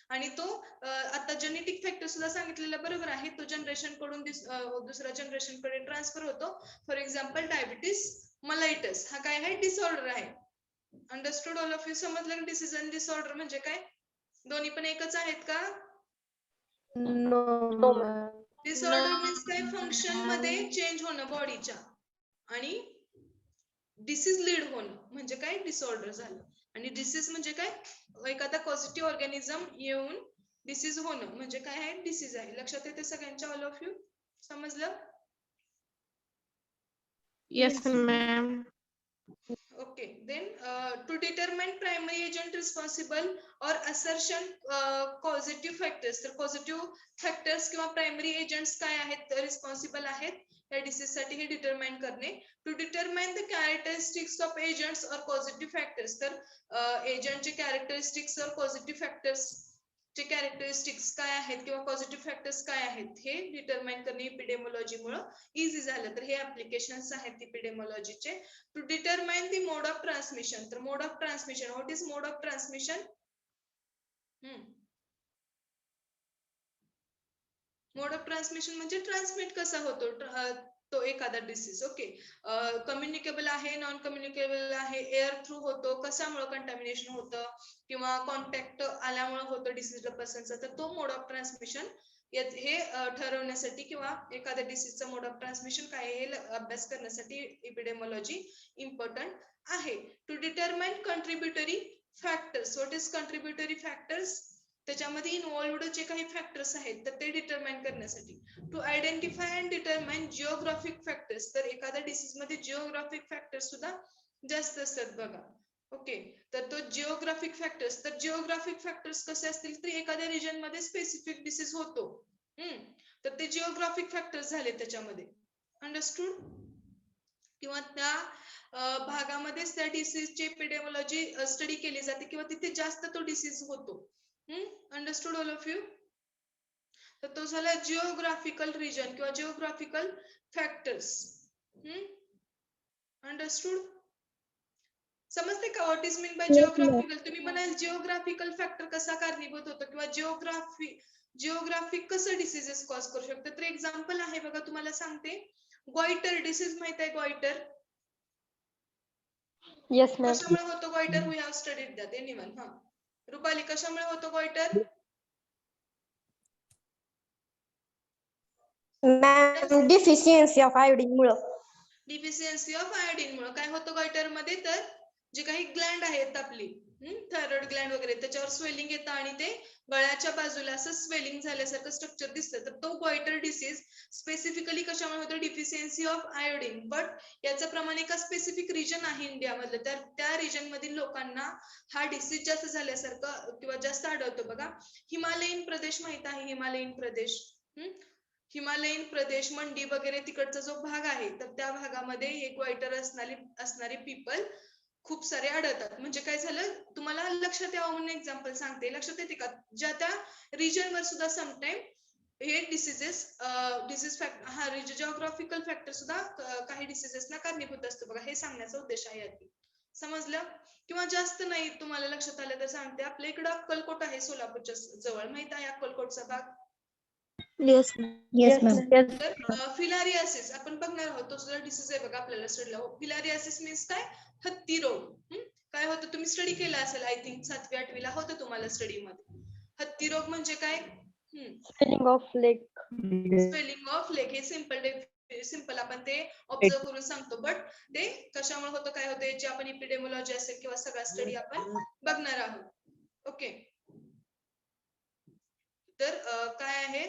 आणि तो आता जेनेटिक फॅक्टर सुद्धा सांगितलेलं बरोबर आहे. तो जनरेशन कडून दुसऱ्या जनरेशन कडे ट्रान्सफर होतो. फॉर एक्झाम्पल डायबिटीस मलाइटस हा काय आहे डिसऑर्डर आहे. Understood all of you? समजलं डिसीज आणि डिसऑर्डर म्हणजे काय? दोन्ही पण एकच आहेत का? No, No, ma'am. Disorder means काय फंक्शन मध्ये चेंज होणं बॉडीच्या आणि डिसीज लीड होणं म्हणजे काय डिसऑर्डर झालं. आणि डिसीज म्हणजे काय एखादा पॉझिटिव्ह ऑर्गॅनिझम येऊन डिसीज होणं म्हणजे काय आहे डिसीज आहे. लक्षात येते सगळ्यांच्या ऑल ऑफ यू? समजलं? Yes, ma'am. Okay, then to determine primary agent responsible or assertion causative factors. तर causative factors किंवा primary agents काय आहेत रिस्पॉन्सिबल आहेत या डिसीज साठी हे डिटरमाइन करणे. To determine the characteristics of agents और पॉझिटिव्ह फॅक्टर्स. तर एजंटचे कॅरेक्टरिस्टिक्स और पॉझिटिव्ह फॅक्टर्स चे कॅरेक्टरिस्टिक्स काय आहेत किंवा पॉझिटिव्ह फॅक्टर्स काय आहेत हे डिटरमाइन करणे इपिडेमोलॉजी मुळे इझी झालं. तर हे ऍप्लिकेशन्स आहेत इपिडेमोलॉजीचे. To determine the mode of transmission. तर mode of transmission, what is mode of transmission? Mode of transmission म्हणजे ट्रान्समिट कसा होतो तो एखादा डिसीज. ओके, कम्युनिकेबल आहे, नॉन कम्युनिकेबल आहे, एअर थ्रू होतो, कशामुळे कंटॅमिनेशन होतं किंवा कॉन्टॅक्ट आल्यामुळे होतं डिसीजला पर्सनचा. तर तो मोड ऑफ ट्रान्समिशन हे ठरवण्यासाठी किंवा एखाद्या डिसीजचा मोड ऑफ ट्रान्समिशन काय हे अभ्यास करण्यासाठी इपिडेमोलॉजी इम्पॉर्टंट आहे. To determine contributory factors. What is contributory factors? त्याच्यामध्ये इन्व्हॉल्वड जे काही फॅक्टर्स आहेत तर ते डिटरमाइन करण्यासाठी. To identify and determine geographic factors. तर एखाद्या डिसीज मध्ये जिओग्राफिक फॅक्टर्स सुद्धा जास्त असतात बघा. ओके, तर तो जिओग्राफिक फॅक्टर्स. तर जिओग्राफिक फॅक्टर्स कसे असतील तर एखाद्या रिजन मध्ये स्पेसिफिक डिसीज होतो तर ते जिओग्राफिक फॅक्टर्स झाले त्याच्यामध्ये. अंडरस्टूड? किंवा त्या भागामध्येच त्या डिसीजची एपिडेमोलॉजी स्टडी केली जाते किंवा तिथे जास्त तो डिसीज होतो. Understood all of you? तर तो झाला जिओग्राफिकल रिजन किंवा जिओग्राफिकल फॅक्टर्स. अंडरस्टूड? समजते का what is mean bye geographical? तुम्ही म्हणाल जिओग्राफिकल फॅक्टर कसा कारणीभूत होतो किंवा जिओग्राफिक कसं डिसीजेस कॉज करू शकतो. तर एक्झाम्पल आहे बघा तुम्हाला सांगते. गॉइटर डिसीज माहित आहे गॉइटर? Yes, ma'am. कशामुळे होतो goitre? We have studied that. Anyone? Rupali कशामुळे होतो goitre? Ma'am, deficiency of iodine मुळे. डिफिशियन्सी ऑफ आयोडीन मुळे काय होतं गॉइटर मध्ये? तर जे काही ग्लँड आहेत आपली थायरॉइड ग्लँड वगैरे त्याच्यावर स्वेलिंग येतं आणि ते गळ्याच्या बाजूला असं स्वेलिंग झाल्यासारखं स्ट्रक्चर दिसतं. तर तो गॉइटर डिसीज स्पेसिफिकली कशामुळे होतो? Deficiency of iodine. बट याचं प्रमाण एका स्पेसिफिक रिजन आहे इंडियामधलं तर त्या रिजन मधील लोकांना हा डिसीज जास्त झाल्यासारखं किंवा जास्त आढळतो बघा. हिमालयीन प्रदेश माहित आहे? हिमालयीन प्रदेश, हिमालयीन प्रदेश मंडी वगैरे तिकडचा जो भाग आहे तर त्या भागामध्ये एक गॉइटर असणारे पीपल खूप सारे आढळतात. म्हणजे काय झालं तुम्हाला लक्षात यावं म्हणून एक्झाम्पल सांगते. लक्षात येते का? ज्या त्या रिजन वर सुद्धा समटाइम हे डिसीज फॅक्टर जिओग्राफिकल फॅक्टर सुद्धा काही डिसीजेसना कारणीभूत असतो बघा. हे सांगण्याचा उद्देश आहे यात. समजलं? किंवा जास्त नाही तुम्हाला लक्षात आलं तर सांगते, आपल्या इकडं अक्कलकोट आहे सोलापूरच्या जवळ, माहित आहे अक्कलकोटचा भाग? Yes, ma'am. Yes, ma'am. Yes. तर फिलारियासिस आपण बघणार आहोत, तो सुद्धा डिसीज आहे बघा आपल्याला स्टडीला. फिलारियासिस मीन्स काय? हत्ती रोग. काय होतं तुम्ही स्टडी केला असेल, आय थिंक 7वी 8वी ला होतं तुम्हाला स्टडी मध्ये. हत्ती रोग म्हणजे काय? Spelling of leg. Spelling of leg हे सिंपल आपण ते ऑब्झर्व करून सांगतो, बट ते कशामुळे होतं काय होतं याची आपण इपिडेमोलॉजी असेल किंवा सगळा स्टडी आपण बघणार आहोत. ओके, तर काय आहे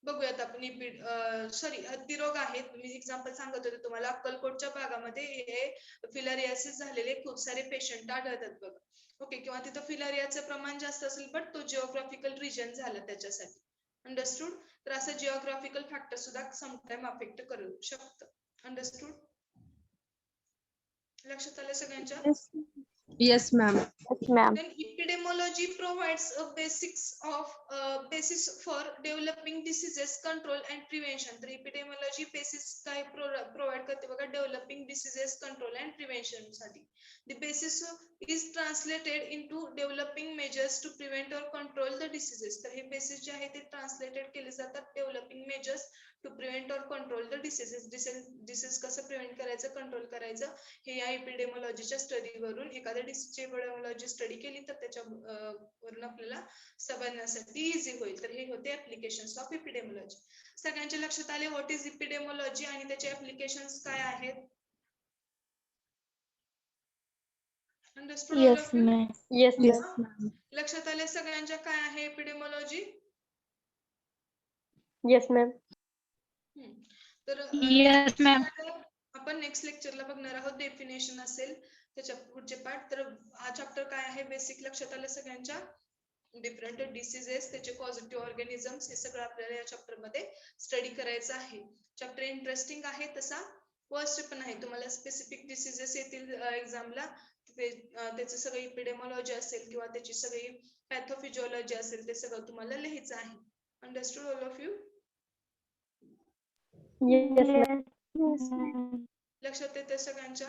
बघूयात आपण. सॉरी, हत्ती रोग आहे. मी एक्झाम्पल सांगत होते तुम्हाला, अक्कलकोटच्या भागामध्ये हे फिलारियासिस झालेले खूप सारे पेशंट आढळतात बघा. ओके, किंवा तिथं फिलारियाचं प्रमाण जास्त असेल, बट तो जिओग्राफिकल रिजन झाला त्याच्यासाठी. अंडरस्टूड? तर असं जिओग्राफिकल फॅक्टर सुद्धा समटाइम अफेक्ट करू शकतं. अंडरस्टूड? लक्षात आलं सगळ्यांच्या? Yes, ma'am. Yes, ma'am. Then epidemiology provides a basis for developing diseases control and prevention. तर epidemiology basis काय प्रोव्हाइड करते बघा, developing diseases control and prevention साठी. The basis is translated into developing measures to prevent or control the diseases. तर हे basis जे आहे ते ट्रान्सलेटेड केले जातात डेव्हलपिंग मेजर्स टू प्रिव्हेंट और कंट्रोल द डिसीजेस. डिसीज कसं प्रिव्हेंट करायचं, कंट्रोल करायचं, हे या इपिडेमोलॉजीच्या स्टडीवरून, एखाद्या डिसीजची इपिडेमोलॉजी स्टडी केली तर त्याच्या वरून आपल्याला समजण्यासाठी इझी होईल. तर हे होते ऍप्लिकेशन्स ऑफ इपिडेमोलॉजी. सगळ्यांच्या लक्षात आले व्हॉट इज इपिडेमोलॉजी आणि त्याचे ऍप्लिकेशन्स काय आहेत? Understood? Yes, ma'am. Yes, Yes, ma'am. ma'am. लक्षात आले सगळ्यांच्या काय आहे इपिडेमोलॉजी? Yes, ma'am. तर Yes, ma'am. आपण नेक्स्ट लेक्चरला बघणार आहोत, डेफिनेशन असेल त्याच्या पुढचे पार्ट. तर हा चॅप्टर काय आहे बेसिक लक्षात आलं सगळ्यांच्या? डिफरंट डिसीजेस, त्याचे पॉझिटिव्ह ऑर्गॅनिझम्स, हे सगळं आपल्याला या चॅप्टर मध्ये स्टडी करायचं आहे. चॅप्टर इंटरेस्टिंग आहे, तसा फर्स्ट पण आहे. तुम्हाला स्पेसिफिक डिसीजेस येतील एक्झामला, त्याचं सगळं इपिडेमोलॉजी असेल किंवा त्याची सगळी पॅथोफिजिओलॉजी असेल, ते सगळं तुम्हाला लिहायचं आहे. Understood all of you? Yes, ma'am. लक्षात येते सगळ्यांच्या?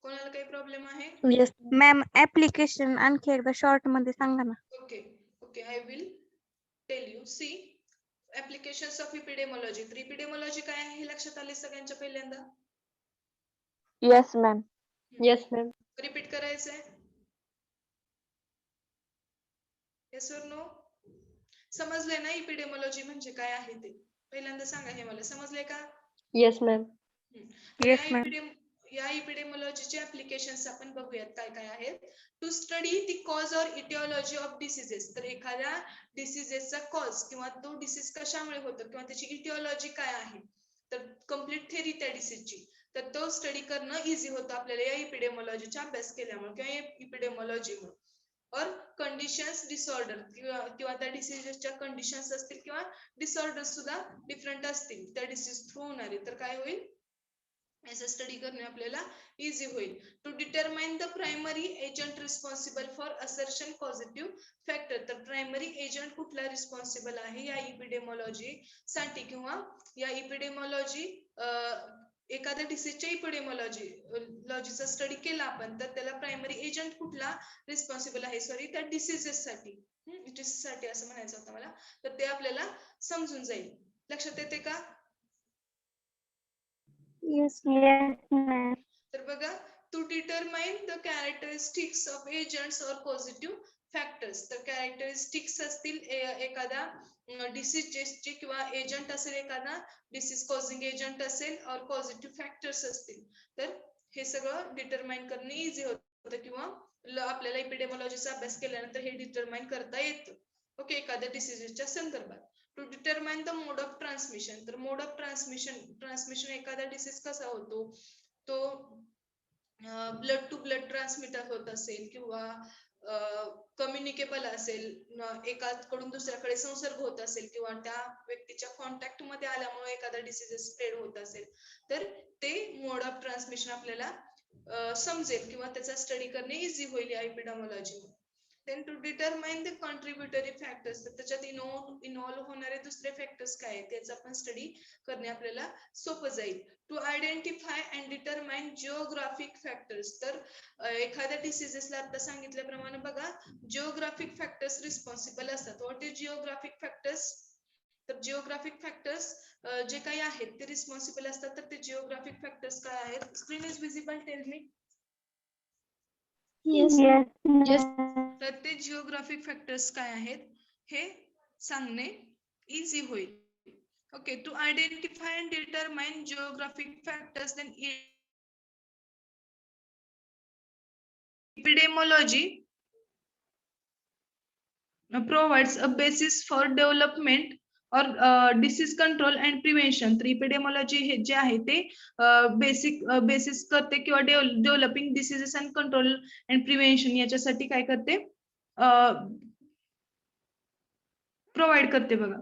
कोणाला काही प्रॉब्लेम आहे? Yes. मॅम ऍप्लिकेशन आणखी एकदा शॉर्ट मध्ये सांगा ना. Okay okay, I will tell you. See, applications of epidemiology. तर इपिडेमोलॉजी काय आहे हे लक्षात आले सगळ्यांच्या पहिल्यांदा? Yes, ma'am. Yes, ma'am. Repeat करायचंय? येस और नो? समजलंय ना इपिडेमोलॉजी म्हणजे काय आहे ते? पहिल्यांदा सांगा हे मला, समजलंय का? Yes, ma'am. तर Yes, ma'am. या इपिडेमोलॉजीचे ऍप्लिकेशन्स आपण बघूयात काय काय आहेत. To study the cause or etiology of diseases. तर एखाद्या डिसीजेसचा कॉज किंवा तो डिसीज कशामुळे होतो किंवा त्याची इटिओलॉजी काय आहे, तर कम्प्लीट थेरी त्या डिसीजची, तर तो स्टडी करणं इझी होतं आपल्याला या इपिडेमोलॉजीचा अभ्यास केल्यामुळे किंवा इपिडेमोलॉजीमुळे. और कंडिशन्स डिसऑर्डर किंवा त्या डिसीजेसच्या कंडिशन्स असतील किंवा डिसऑर्डर सुद्धा डिफरंट असतील त्या डिसीज थ्रू होणारे, तर काय होईल, याचा स्टडी करणे आपल्याला इझी होईल. To determine the primary agent responsible for assertion positive factor. तर प्रायमरी एजंट कुठला रिस्पॉन्सिबल आहे या इपिडेमोलॉजी साठी, किंवा या इपिडेमोलॉजी एखाद्या डिसीजच्या इपिडेमोलॉजीचा स्टडी केला आपण, तर त्याला प्रायमरी एजंट कुठला रिस्पॉन्सिबल आहे, सॉरी त्या डिसीजेस साठी असं म्हणायचं होतं मला, तर ते आपल्याला समजून जाईल. लक्षात येते का? Yes, ma'am. तर बघा, to determine the characteristics of agents और पॉझिटिव्ह फॅक्टर्स. तर कॅरेक्टरिस्टिक्स असतील एखादा डिसीजचे किंवा एजंट असेल, एखादा डिसीज कॉझिंग एजंट असेल, और पॉझिटिव्ह फॅक्टर्स असतील, तर हे सगळं डिटरमाइन करणे इझी होतं किंवा आपल्याला इपिडेमोलॉजीचा अभ्यास केल्यानंतर हे डिटरमाइन करता येतं. ओके, एखाद्या डिसीजच्या संदर्भात. To determine the mode of transmission. तर मोड ऑफ ट्रान्समिशन एखादा डिसीज कसा होतो, तो ब्लड टू ब्लड ट्रान्समिटर होत असेल किंवा कम्युनिकेबल असेल, एकाकडून दुसऱ्याकडे संसर्ग होत असेल किंवा त्या व्यक्तीच्या कॉन्टॅक्ट मध्ये आल्यामुळे एखादा डिसीज स्प्रेड होत असेल, तर ते मोड ऑफ ट्रान्समिशन आपल्याला समजेल किंवा त्याचा स्टडी करणे इझी होईल या epidemiology. Then to determine the contributory factors, तर त्याच्यात इन्व्हॉल्व होणारे दुसरे फॅक्टर्स काय आहेत त्याचा पण स्टडी करणे आपल्याला सोपं जाईल. To identify and determine geographic factors, तर एखाद्या डिसिजेसला आता सांगितल्याप्रमाणे बघा जिओग्राफिक फॅक्टर्स रिस्पॉन्सिबल असतात. What is geographic factors? तर जिओग्राफिक फॅक्टर्स जे काही आहेत ते रिस्पॉन्सिबल असतात. तर ते जिओग्राफिक फॅक्टर्स काय आहेत? Screen is visible, tell me. Yes. Yes. तर ते जिओग्राफिक फॅक्टर्स काय आहेत हे सांगणे इझी होईल. Okay, to identify and determine geographic factors, then epidemiology provides a basis for development or disease control and prevention. तर epidemiology हे जे आहे ते बेसिस करते किंवा developing diseases and control and prevention याच्यासाठी काय करते, प्रोव्हाइड करते बघा.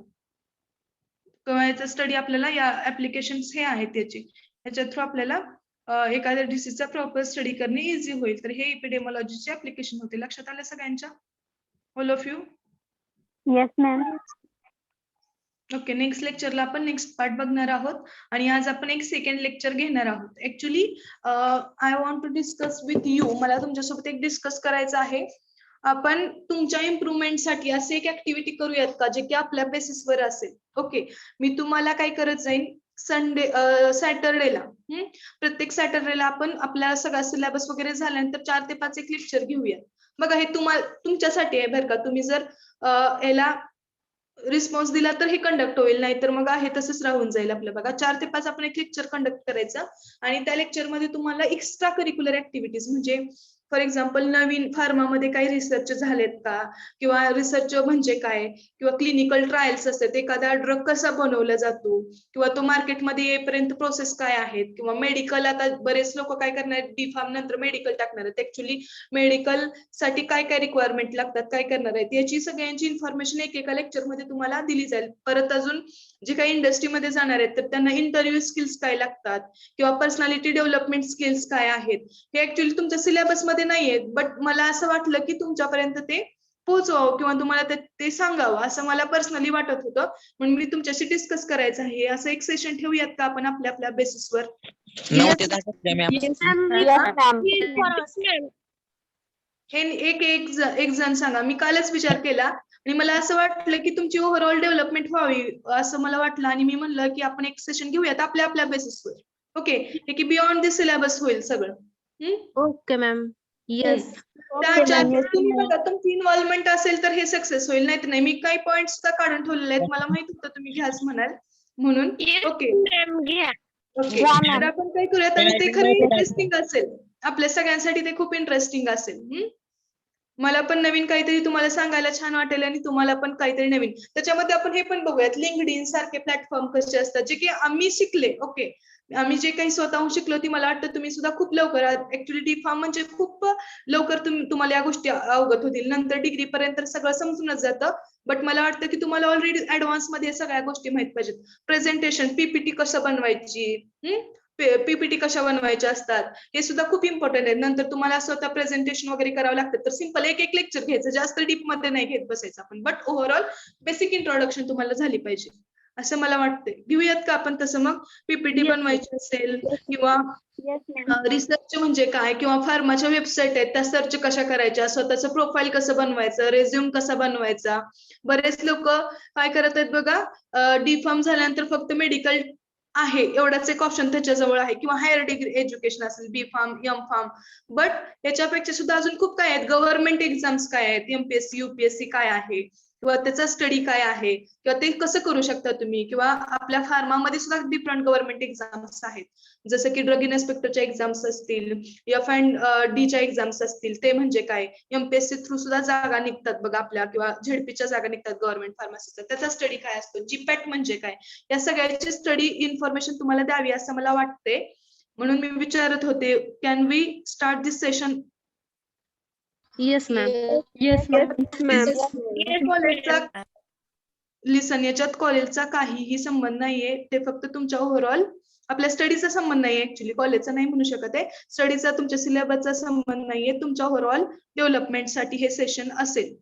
किंवा याचा स्टडी आपल्याला या ऍप्लिकेशन हे आहेत त्याचे, याच्या थ्रू आपल्याला एखाद्या डिसीजचा प्रॉपर स्टडी करणे इझी होईल. तर हे इपिडेमॉलॉजीचे ऍप्लिकेशन होते. लक्षात आलं सगळ्यांच्या? All of you? Yes, ma'am. Okay, next लेक्चरला आपण नेक्स्ट पार्ट बघणार आहोत आणि आज आपण एक सेकंड लेक्चर घेणार आहोत. Actually I want to discuss with you, मला तुमच्यासोबत एक डिस्कस करायचं आहे. आपण तुमच्या इम्प्रुव्हमेंटसाठी असे एक ऍक्टिव्हिटी करूयात का जे की आपल्या बेसिसवर असेल. ओके, मी तुम्हाला काय करत जाईन, सॅटरडेला प्रत्येक सॅटरडेला आपण आपला सगळा सिलेबस वगैरे झाल्यानंतर 4 ते 5 एक लेक्चर घेऊया. बघा हे तुमच्यासाठी आहे बरं का. तुम्ही जर याला रिस्पॉन्स दिला तर हे कंडक्ट होईल, नाहीतर मग आहे तसंच राहून जाईल आपलं. बघा 4 ते 5 आपण एक लेक्चर कंडक्ट करायचा आणि त्या लेक्चरमध्ये तुम्हाला एक्स्ट्रा करिक्युलर ऍक्टिव्हिटीज म्हणजे फॉर एक्झाम्पल नवीन फार्मामध्ये काही रिसर्च झालेत का, किंवा रिसर्च म्हणजे काय, किंवा क्लिनिकल ट्रायल्स असतात, एखादा ड्रग कसा बनवला जातो किंवा तो मार्केटमध्ये येईपर्यंत प्रोसेस काय आहेत, किंवा मेडिकल, आता बरेच लोक काय करणार आहेत डी फार्म नंतर मेडिकल टाकणार आहेत. ऍक्च्युली मेडिकल साठी काय काय रिक्वायरमेंट लागतात, काय करणार आहेत, याची सगळ्यांची इन्फॉर्मेशन एकेका लेक्चर मध्ये तुम्हाला दिली जाईल. परत अजून जे काही इंडस्ट्रीमध्ये जाणार आहेत तर त्यांना इंटरव्ह्यू स्किल्स काय लागतात किंवा पर्सनॅलिटी डेव्हलपमेंट स्किल्स काय आहेत, हे ऍक्च्युली तुमच्या सिलेबस मध्ये नाहीये, बट मला असं वाटलं की तुमच्यापर्यंत ते पोहोचवावं किंवा तुम्हाला ते सांगावं असं मला पर्सनली वाटत होतं, म्हणून मी तुमच्याशी डिस्कस करायचं आहे. असं एक सेशन ठेवूयात का आपण आपल्या आपल्या बेसिसवर? 9 ते 10 टक्के मॅम. Yes, ma'am. हे एक जण सांगा. मी कालच विचार केला आणि मला असं वाटलं की तुमची ओव्हरऑल डेव्हलपमेंट व्हावी असं मला वाटलं आणि मी म्हणलं की आपण एक सेशन घेऊयात आपल्या आपल्या बेसिसवर. ओके, हे की बियॉन्ड दिस सिलेबस होईल सगळं. Okay ma'am. येस. तुम्ही बघा तुमची इन्व्हॉल्वमेंट असेल तर हे सक्सेस होईल, नाही तर नाही. मी काही पॉइंट्स काढून ठेवलेले आहेत, मला माहित होतं तुम्ही घ्याच म्हणाल म्हणून. ओके ओके, घ्या, ma'am. तर आपण काय करूयात आणि ते खरं इंटरेस्टिंग असेल आपल्या सगळ्यांसाठी, ते खूप इंटरेस्टिंग असेल. मला पण नवीन काहीतरी तुम्हाला सांगायला छान वाटेल आणि तुम्हाला पण काहीतरी नवीन. त्याच्यामध्ये आपण हे पण बघूयात लिंक्डइन सारखे प्लॅटफॉर्म कसे असतात जे की आम्ही शिकले. ओके, आम्ही जे काही स्वतःहून शिकलो ती मला वाटतं तुम्ही सुद्धा खूप लवकर, ऍक्च्युली डी फार्म म्हणजे खूप लवकर तुम्हाला या गोष्टी अवगत होतील. नंतर डिग्री पर्यंत सगळं समजूनच जातं, बट मला वाटतं की तुम्हाला ऑलरेडी ऍडव्हान्स मध्ये सगळ्या गोष्टी माहित पाहिजेत. प्रेझेंटेशन, पीपीटी कसं बनवायची, पीपीटी कशा बनवायच्या असतात, हे सुद्धा खूप इम्पॉर्टंट आहे. नंतर तुम्हाला स्वतः प्रेझेंटेशन वगैरे करावं लागतं, तर सिंपल एक लेक्चर घ्यायचं, जास्त डीप मध्ये नाही घेत बसायचं आपण, बट ओव्हरऑल बेसिक इंट्रोडक्शन तुम्हाला झाली पाहिजे असं मला वाटतंय. घेऊयात का आपण तसं? मग पीपीटी बनवायची असेल किंवा Yes, ma'am. रिसर्च म्हणजे काय, किंवा फार्माच्या वेबसाईट आहेत त्या सर्च कशा करायच्या, स्वतःचं प्रोफाईल कसं बनवायचं, रेझ्युम कसा बनवायचा. बरेच लोक काय करत आहेत बघा, डी फार्म झाल्यानंतर फक्त मेडिकल आहे एवढाच एक ऑप्शन त्याच्याजवळ आहे, किंवा हायर डिग्री एज्युकेशन असेल बी फार्म, एम फार्म, बट याच्यापेक्षा सुद्धा अजून खूप काय आहेत. गव्हर्नमेंट एक्झाम्स काय आहेत, एमपीएससी युपीएससी काय आहे, किंवा त्याचा स्टडी काय आहे, किंवा ते कसं करू शकता तुम्ही, किंवा आपल्या फार्मामध्ये सुद्धा डिफरंट गव्हर्नमेंट एक्झाम्स आहेत, जसं की ड्रग इन्स्पेक्टरच्या एक्झाम्स असतील, F&D च्या एक्झाम्स असतील, ते म्हणजे काय, एमपीएससी थ्रू सुद्धा जागा निघतात बघा आपल्या, किंवा झेडपीच्या जागा निघतात गव्हर्नमेंट फार्मसीचा, त्याचा स्टडी काय असतो, जीपॅट म्हणजे काय, या सगळ्याची स्टडी इन्फॉर्मेशन तुम्हाला द्यावी असं मला वाटते. म्हणून मी विचारत होते, can we start this session? Yes ma'am. Yes, ma'am. Listen, याच्यात कॉलेजचा काहीही संबंध नाहीये, ते फक्त तुमच्या ओव्हरऑल आपल्या स्टडीचा संबंध नाही ऍक्च्युली, कॉलेजचा नाही म्हणू शकत आहे, स्टडीचा तुमच्या सिलेबसचा संबंध नाहीये, तुमच्या ओव्हरऑल डेव्हलपमेंटसाठी हे सेशन असेल.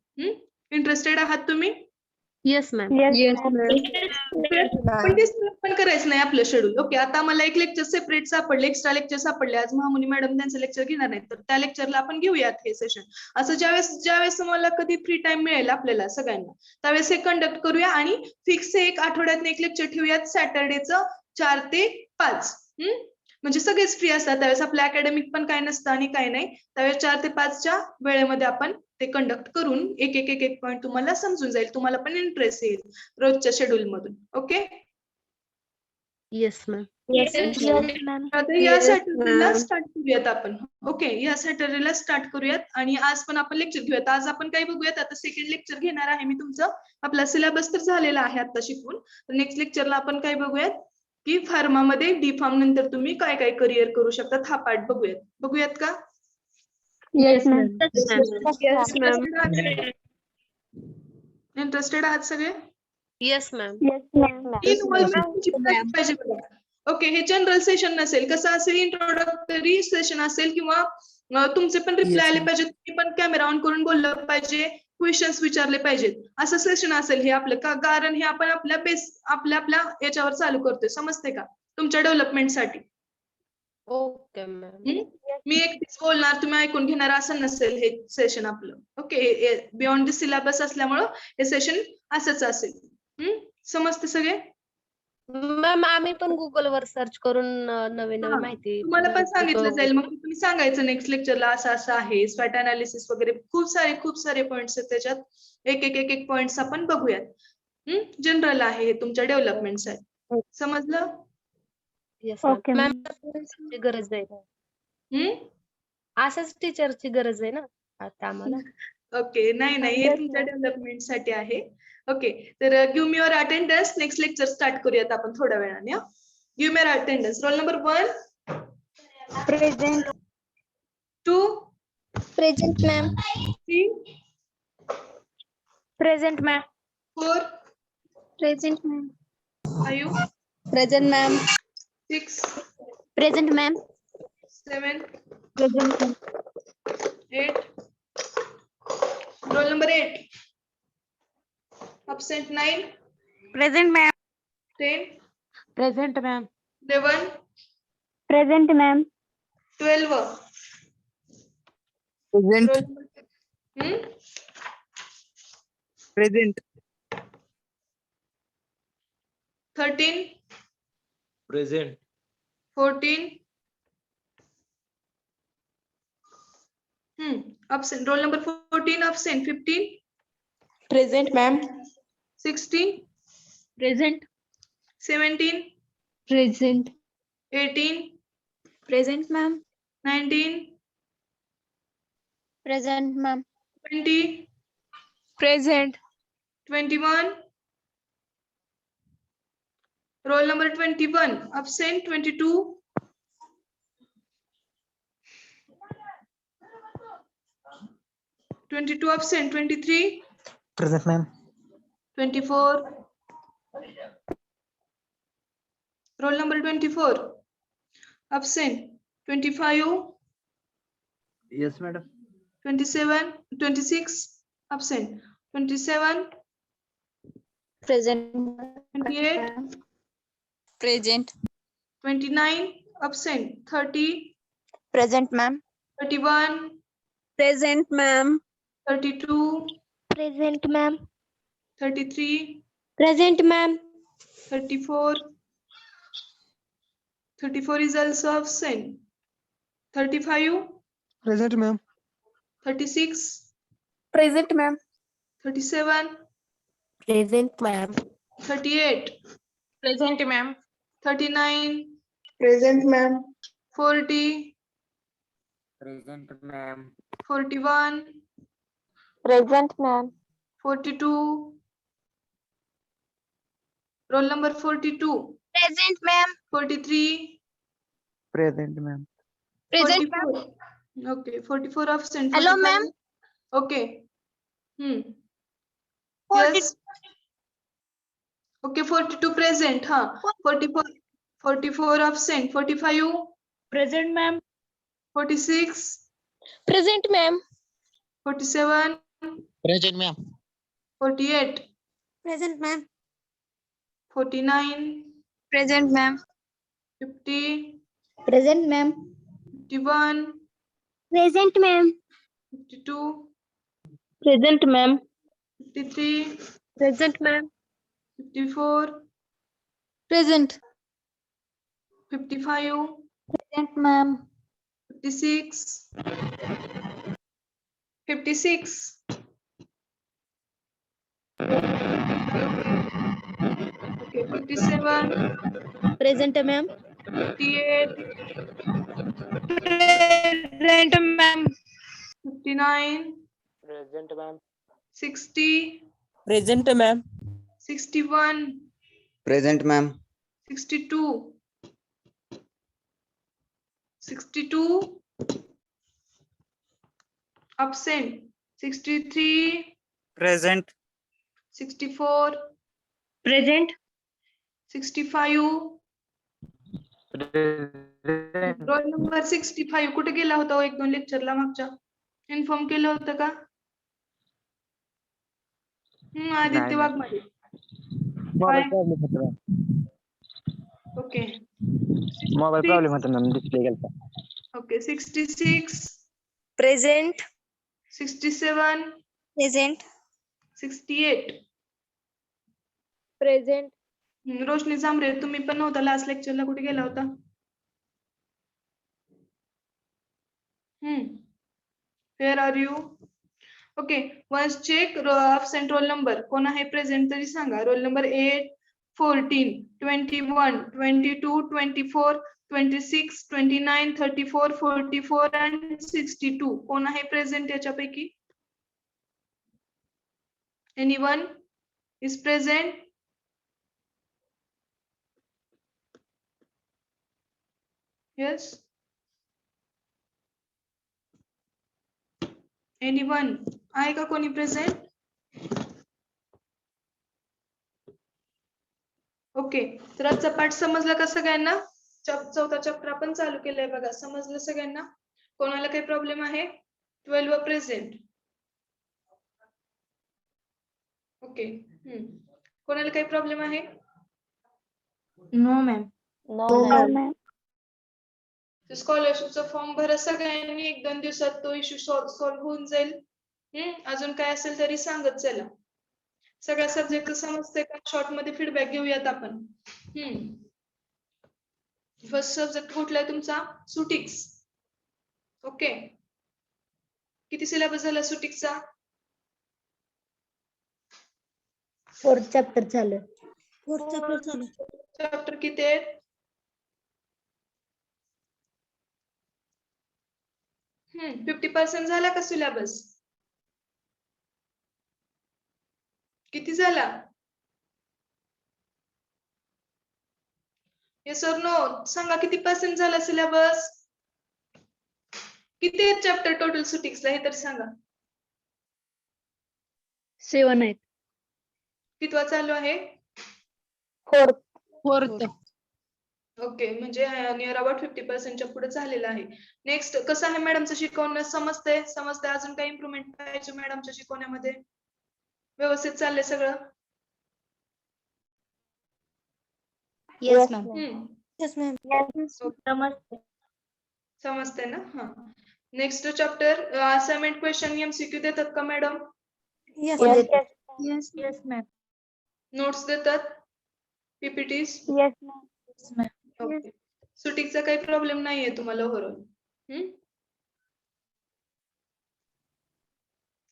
इंटरेस्टेड आहात तुम्ही? Yes ma'am. Yes, Yes, ma'am. ma'am. पण ते पण करायचं नाही आपलं शेड्यूल. ओके, आता मला एक लेक्चर सेपरेट सापडले, एक्स्ट्रा लेक्चर सापडले आज, महामुनी मॅडम त्यांचं लेक्चर घेणार नाहीत, तर त्या लेक्चरला आपण घेऊयात हे सेशन. असं ज्यावेळेस तुम्हाला कधी फ्री टाइम मिळेल आपल्याला सगळ्यांना, त्यावेळेस हे कंडक्ट करूया आणि फिक्स एक आठवड्यात एक लेक्चर ठेवूयात सॅटर्डेचं 4 ते 5. म्हणजे सगळेच फ्री असतात त्यावेळेस, आपलं अकॅडमिक पण काय नसतं आणि काय नाही, त्यावेळेस 4 ते 5च्या वेळेमध्ये आपण ते कंडक्ट करून एक पॉईंट तुम्हाला समजून जाईल, तुम्हाला पण इंटरेस्ट येईल रोजच्या शेड्यूल मधून. Okay, yes ma'am. Yes, ma'am. आता या Yes, सॅटर्डेला ma'am. स्टार्ट करूयात आपण. ओके, या सॅटर्डेला स्टार्ट करूयात आणि आज पण आपण लेक्चर घेऊयात. आज आपण काय बघूयात, आता सेकंड लेक्चर घेणार आहे मी तुमचं. आपला सिलेबस तर झालेला आहे आता शिकवून, तर नेक्स्ट लेक्चरला आपण काय बघूयात की फार्मामध्ये डी फार्म नंतर तुम्ही काय काय करिअर करू शकता, हा पार्ट बघूयात का? Yes, ma'am. Yes, ma'am. Interested आहात सगळे? Yes ma'am. Yes, ma'am. Involvement तुमची पाहिजे बघा. ओके, हे जनरल सेशन नसेल, कसं असेल इंट्रोडक्टरी सेशन असेल किंवा तुमचे पण रिप्लाय आले पाहिजे, तुम्ही पण कॅमेरा ऑन करून बोललं पाहिजे, क्वेश्चन्स विचारले पाहिजेत, असं सेशन असेल हे आपलं का, कारण हे आपण आपल्या याच्यावर चालू करतोय, समजते का, तुमच्या डेव्हलपमेंटसाठी. Okay ma'am. मी एकटीच बोलणार, तुम्ही ऐकून घेणार असं नसेल हे सेशन आपलं. ओके, बियॉन्ड द सिलेबस असल्यामुळं हे सेशन असंच असेल. समजते सगळे? मॅम आम्ही पण गुगल वर सर्च करून नवीन हा, नवीन माहिती तुम्हाला पण सांगितलं बघू. जाईल, मग तुम्ही सांगायचं नेक्स्ट लेक्चरला असं असं आहे, स्वॅट अनालिसिस वगैरे खूप सारे पॉइंट्स आहेत त्याच्यात, एक पॉइंट्स आपण बघूयात. जनरल आहे हे तुमच्या डेव्हलपमेंटसाठी, समजलं? Yes Okay, ma'am. ma'am. टीचरची गरज आहे. हम्म. असंच टीचरची गरज आहे ना आता आम्हाला. ओके, नाही हे Yes, तुमच्या ma'am. डेव्हलपमेंटसाठी आहे. ओके, तर give me your attendance, next lecture start करूयात आपण थोड्या वेळाने. Give me your attendance. Roll number 1, Present. 2, Present, ma'am. 3, Present, ma'am. 4, Present, ma'am. 5, Present, ma'am. 6, Present, ma'am. 7, Present, ma'am. 8. Roll number 8. Absent 9, Present, ma'am. 10, Present, ma'am. 11, Present, ma'am. 12. Present. Roll number present. 13, Present. 14. Absent. Roll number 14, absent. 15, Present, ma'am. 16, Present. 17, Present. 18, Present, ma'am. 19, Present, ma'am. 20, Present. 21. Roll number 21, absent. 22, 22 absent. 23, present ma'am. 24. Roll number 24, absent. 25, Yes, madam. 27, 26, absent. 27, Present. 28, Present. 29, absent. 30, Present, ma'am. 31, Present, ma'am. 32, Present, ma'am. 33, Present, ma'am. 34. 34 is also absent. 35, present ma'am. 36, Present, ma'am. 37, Present, ma'am. 38, Present, ma'am. 39, Present, ma'am. 40, present ma'am. 41, Present, ma'am. 42. Roll number 42, Present, ma'am. 43, present ma'am. Present, ma'am. 44. Okay, 44 absent. Hello, 45. ma'am. Okay. 40. Yes. Okay, 42 present. 44. 44 absent. 45. Present, ma'am. 46. Present, ma'am. 47. Present, ma'am. 48. Present, ma'am. 49. Present, ma'am. 50. Present, ma'am. 51. Present, ma'am. 52. Present, ma'am. 53. Present, ma'am. 54. Present. 55. Present, ma'am. 56. 56. Okay, 57. Present, ma'am. 58. Present, ma'am. 59. Present, ma'am. 60. Present, ma'am. 61. Present, ma'am. 62. 62. Absent. 63. Present. 64. Present. 65. Roll number 65 कुठे गेला होता हो? 1-2 लेक्चरला मागच्या inform केलं होतं का? Aditya Waghmare. Mobile problem होता ma'am. Okay. Mobile problem होता मॅम, डिस्प्ले गेलता. Okay. 66. Present. 67. Present. 68. Present. Roshni Jambhare तुम्ही पण नव्हता लास्ट लेक्चरला, कुठे गेला होता? Where are you? Okay. Once check absent roll number. कोण आहे प्रेझेंट तरी सांगा. Roll number 8, 14, 21, 22, 24, 26, 29, 34, 44 and 62. कोण आहे present याच्यापैकी? Anyone is present? Yes. Anyone? आहे का कोणी प्रेझेंट? ओके. तर आजचा पाठ समजला का सगळ्यांना? चौथा चॅप्टर आपण चालू केलंय बघा. समजलं सगळ्यांना? कोणाला काही प्रॉब्लेम आहे? 12 प्रेझेंट. ओके. कोणाला काही प्रॉब्लेम आहे? No, ma'am. No, No, ma'am. ma'am. स्कॉलरशिपचा फॉर्म भरा सगळ्यांनी. 1-2 दिवसात तो इश्यू सॉल्व्ह होऊन जाईल. अजून काय असेल तरी सांगत चला. सगळ्या सब्जेक्ट समजते का? शॉर्ट मध्ये फीडबॅक घेऊयात आपण. फर्स्ट सब्जेक्ट कुठला आहे तुमचा? सुटिक्स. ओके. किती सिलेबस झाला सुटिक्सचा? 4th chapter चालू. चॅप्टर किती आहेत? 50% झाला का सिलेबस? किती झाला? येस और नो सांगा. किती पर्सेंट झाला सिलेबस? किती आहेत चॅप्टर टोटल सुटिक्सला हे तर सांगा. 7 आहेत. कितवा चालू आहे? 4th. ओके. म्हणजे नियर अबाउट 50%च्या पुढे झालेला आहे. नेक्स्ट कसं आहे मॅडमचं शिकवणं? समजतंय? अजून काही इम्प्रुव्हमेंट पाहिजे मॅडमच्या शिकवण्यामध्ये? व्यवस्थित चाललंय सगळं? Yes, ma'am. Yes, ma'am. समजतंय ना? हा. Next chapter assignment question MCQ देतात का madam? Yes, Yes. ma'am. Yes, ma'am. Notes देतात? PPTs? Yes, ma'am. Yes, ma'am. Okay. सुटिकचा काही प्रॉब्लेम नाहीये तुम्हाला ओव्हरऑल?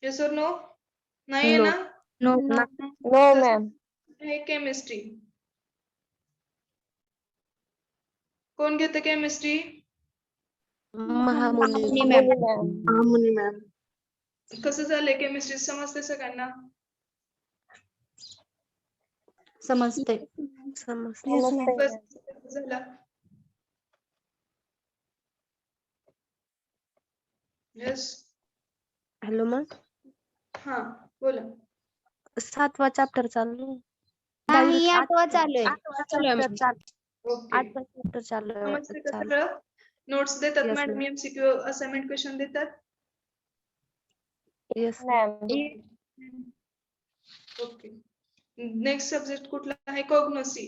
येस और नो? नाहीये No. ना? No. No, ma'am. हे केमिस्ट्री. कोण घेतं केमिस्ट्री? Mahamuni. Harmony, ma'am. कसं झालंय केमिस्ट्री? समजते सगळ्यांना? समजते. समजते. Yes, ma'am. बस झाला. येस. Hello ma'am. हा बोला. 7वा चॅप्टर चालू. नाही, 8वा चालू आहे. 8वा chapter चालू. ओके आजचा चॅप्टर समजते का चालू सगळं? नोट्स देतात Yes, madam, ma'am. MCQ assignment question देतात. Yes ma'am okay. Next subject कुठला आहे? कोग्नोसी.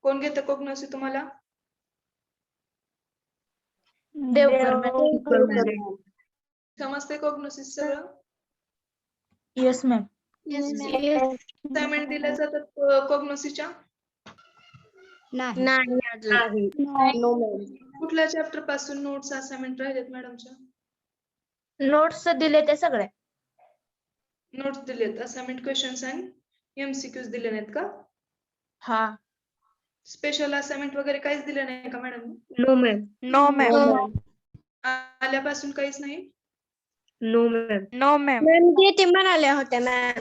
कोण घेतं कोग्नोसी तुम्हाला? समजते कोग्नोसिस सगळं? Yes ma'am. असाइनमेंट दिल्या जातात कोग्नोसीच्या? नाही. कुठल्या चॅप्टर पासून नोट्स असाइनमेंट राहिलेत मॅडमच्या? नोट्स दिले ते सगळे. नोट्स दिलेत, असाइनमेंट क्वेश्चन्स आणि एमसीक्यूज दिले नाहीत का? हा. स्पेशल असाइनमेंट वगैरे काहीच दिलं नाही का madam? No ma'am no ma'am आल्यापासून काहीच नाही? नो मॅम नो मॅम ते म्हणाल्या होत्या मॅम.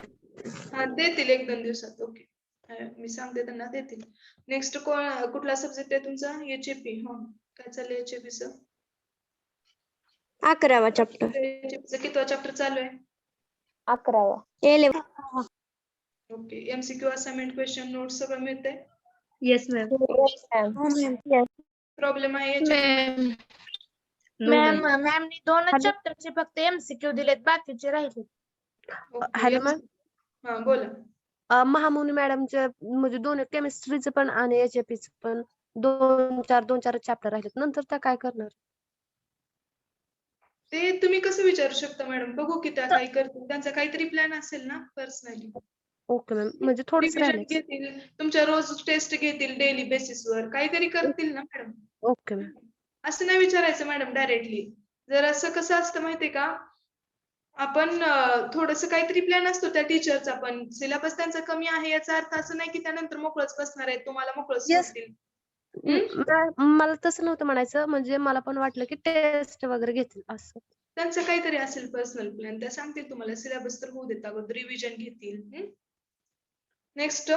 हा, देतील 1-2 दिवसात. ओके, मी सांगते त्यांना, देतील. नेक्स्ट कुठला सब्जेक्ट आहे तुमचा? एचएपी. हा, काय चाललंय एचएपीचं? 11वा चॅप्टर एचएपीचं कितवा चॅप्टर चालू आहे? 11वा. 11 okay, MCQ assignment question notes सगळं मिळतंय? येस मॅम Yes प्रॉब्लेम आहे याच्यात? नो मॅम मॅमनी 2 चॅप्टरचे फक्त एमसीक्यू दिलेत, बाकीचे राहिले. Okay, hello ma'am. हा बोला. महामुनी मॅडमचे म्हणजे दोन केमिस्ट्रीचं पण आणि एचएपीचं पण 2-4 चॅप्टर राहिलेत. नंतर त्या काय करणार? ते तुम्ही कसं विचारू शकता मॅडम? बघू की त्या काय करतील. त्यांचा काहीतरी प्लॅन असेल ना पर्सनली. ओके मॅम, म्हणजे थोडंच रिव्हिजन राहिलंय. घेतील, तुमच्या रोज टेस्ट घेतील डेली बेसिसवर, काहीतरी करतील ना मॅडम. Okay ma'am. असं नाही विचारायचं मॅडम डायरेक्टली. जर असं कसं असतं माहितीये का, आपण थोडस काहीतरी प्लॅन असतो त्या टीचरचा, पण सिलेबस त्यांचा कमी आहे याचा अर्थ असं नाही की त्यानंतर मोकळच बसणार आहे, तुम्हाला मोकळच Yes. सोडतील. मला तसं नव्हतं म्हणायचं, म्हणजे मला पण वाटलं की टेस्ट वगैरे घेतील असं. त्यांचं काहीतरी असेल पर्सनल प्लॅन, त्या सांगतील तुम्हाला. सिलेबस तर होऊ देत अगोदर, रिव्हिजन घेतील. नेक्स्ट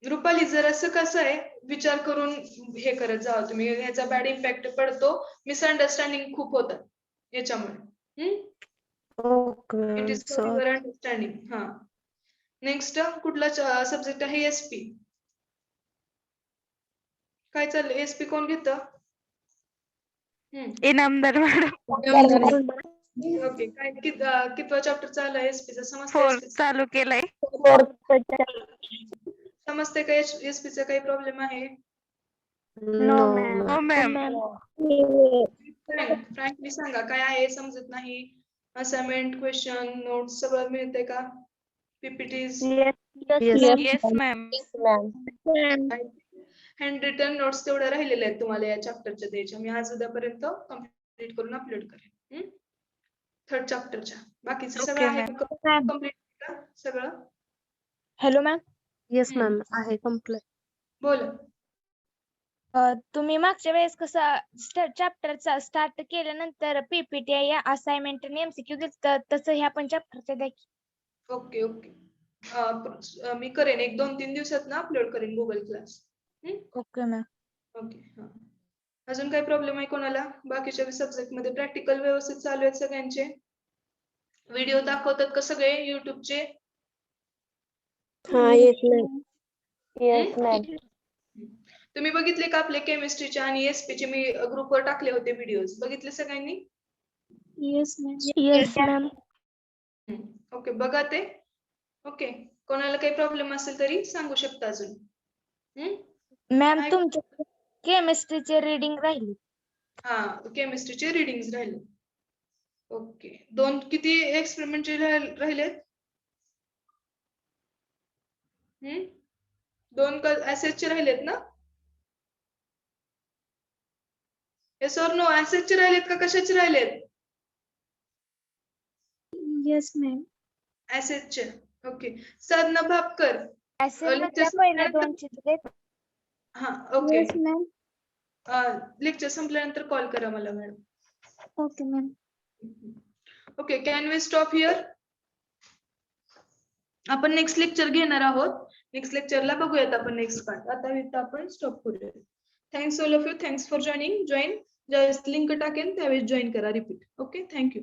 रुपाली, जर असं कसं आहे विचार करून हे करत जावा तुम्ही, ह्याचा बॅड इम्पॅक्ट पडतो, मिसअंडरस्टँडिंग खूप होतात याच्यामुळे. Okay it ma'am, is for your understanding. हा, नेक्स्ट कुठला सब्जेक्ट आहे? एसपी. काय चाललंय? एसपी कोण घेतं? इनामदार मॅडम ओके, काय कितवा चॅप्टर चालू आहे एसपीचा? 4 समजतंय? चालू केलाय. समजते का एसपीचा काही प्रॉब्लेम आहे? नो हो मॅम. मॅम फ्रँकली सांगा, काय आहे समजत नाही? असाइनमेंट क्वेश्चन नोट्स सगळं मिळते का? PPTs, yes ma'am hand written notes तेवढ्या राहिलेल्या आहेत तुम्हाला या चॅप्टरच्या द्यायच्या. मी आज उद्यापर्यंत कम्प्लीट करून अपलोड करेन. 3rd चॅप्टरच्या बाकीचं सगळं आहे कम्प्लीट सगळं? Hello ma'am. येस मॅम, आहे कम्प्लीट. बोल. तुम्ही मागच्या वेळेस कसं चॅप्टरचा स्टार्ट केल्यानंतर पीपीटी या असाइनमेंट आणि एमसीक्यू दिलं, तसं ह्या पण चॅप्टरच्या द्या की. ओके ओके, मी करेन 1-2-3 दिवसात ना अपलोड करेन Google class. Okay ma'am. Okay. हा, अजून काही प्रॉब्लेम आहे कोणाला? बाकीच्या सब्जेक्ट मध्ये प्रॅक्टिकल व्यवस्थित चालू आहेत सगळ्यांचे? व्हिडिओ दाखवतात का सगळे युट्यूबचे? Yes ma'am. तुम्ही बघितले का आपले केमिस्ट्रीचे आणि एसपीचे? मी ग्रुपवर टाकले होते व्हिडिओज, बघितले सगळ्यांनी? येस मॅम ओके, बघा ते. ओके, कोणाला काही प्रॉब्लेम असेल तरी सांगू शकता अजून. मॅम काय? तुमच्या केमिस्ट्रीचे रीडिंग राहिली. हा, केमिस्ट्रीचे रीडिंग्स राहिले. ओके, 2 किती एक्सपेरिमेंटचे राहिलेत? 2 ऍसेटचे राहिलेत ना? Yes or no? ऍसेटचे राहिलेत का कशाचे राहिलेत? येस मॅम ऍसेटचे. ओके, साधना भापकर. पहिल्या 2 चित्र. हा, ओके. येस मॅम लेक्चर संपल्यानंतर कॉल करा मला madam. Okay ma'am okay, can we stop here? आपण नेक्स्ट लेक्चर घेणार आहोत. नेक्स्ट लेक्चरला बघूयात आपण नेक्स्ट पार्ट. आता इथं आपण स्टॉप करूया. Thanks all of you. Thanks for joining. ज्यावेळेस लिंक टाकेन त्यावेळेस जॉईन करा. रिपीट. Okay, thank you.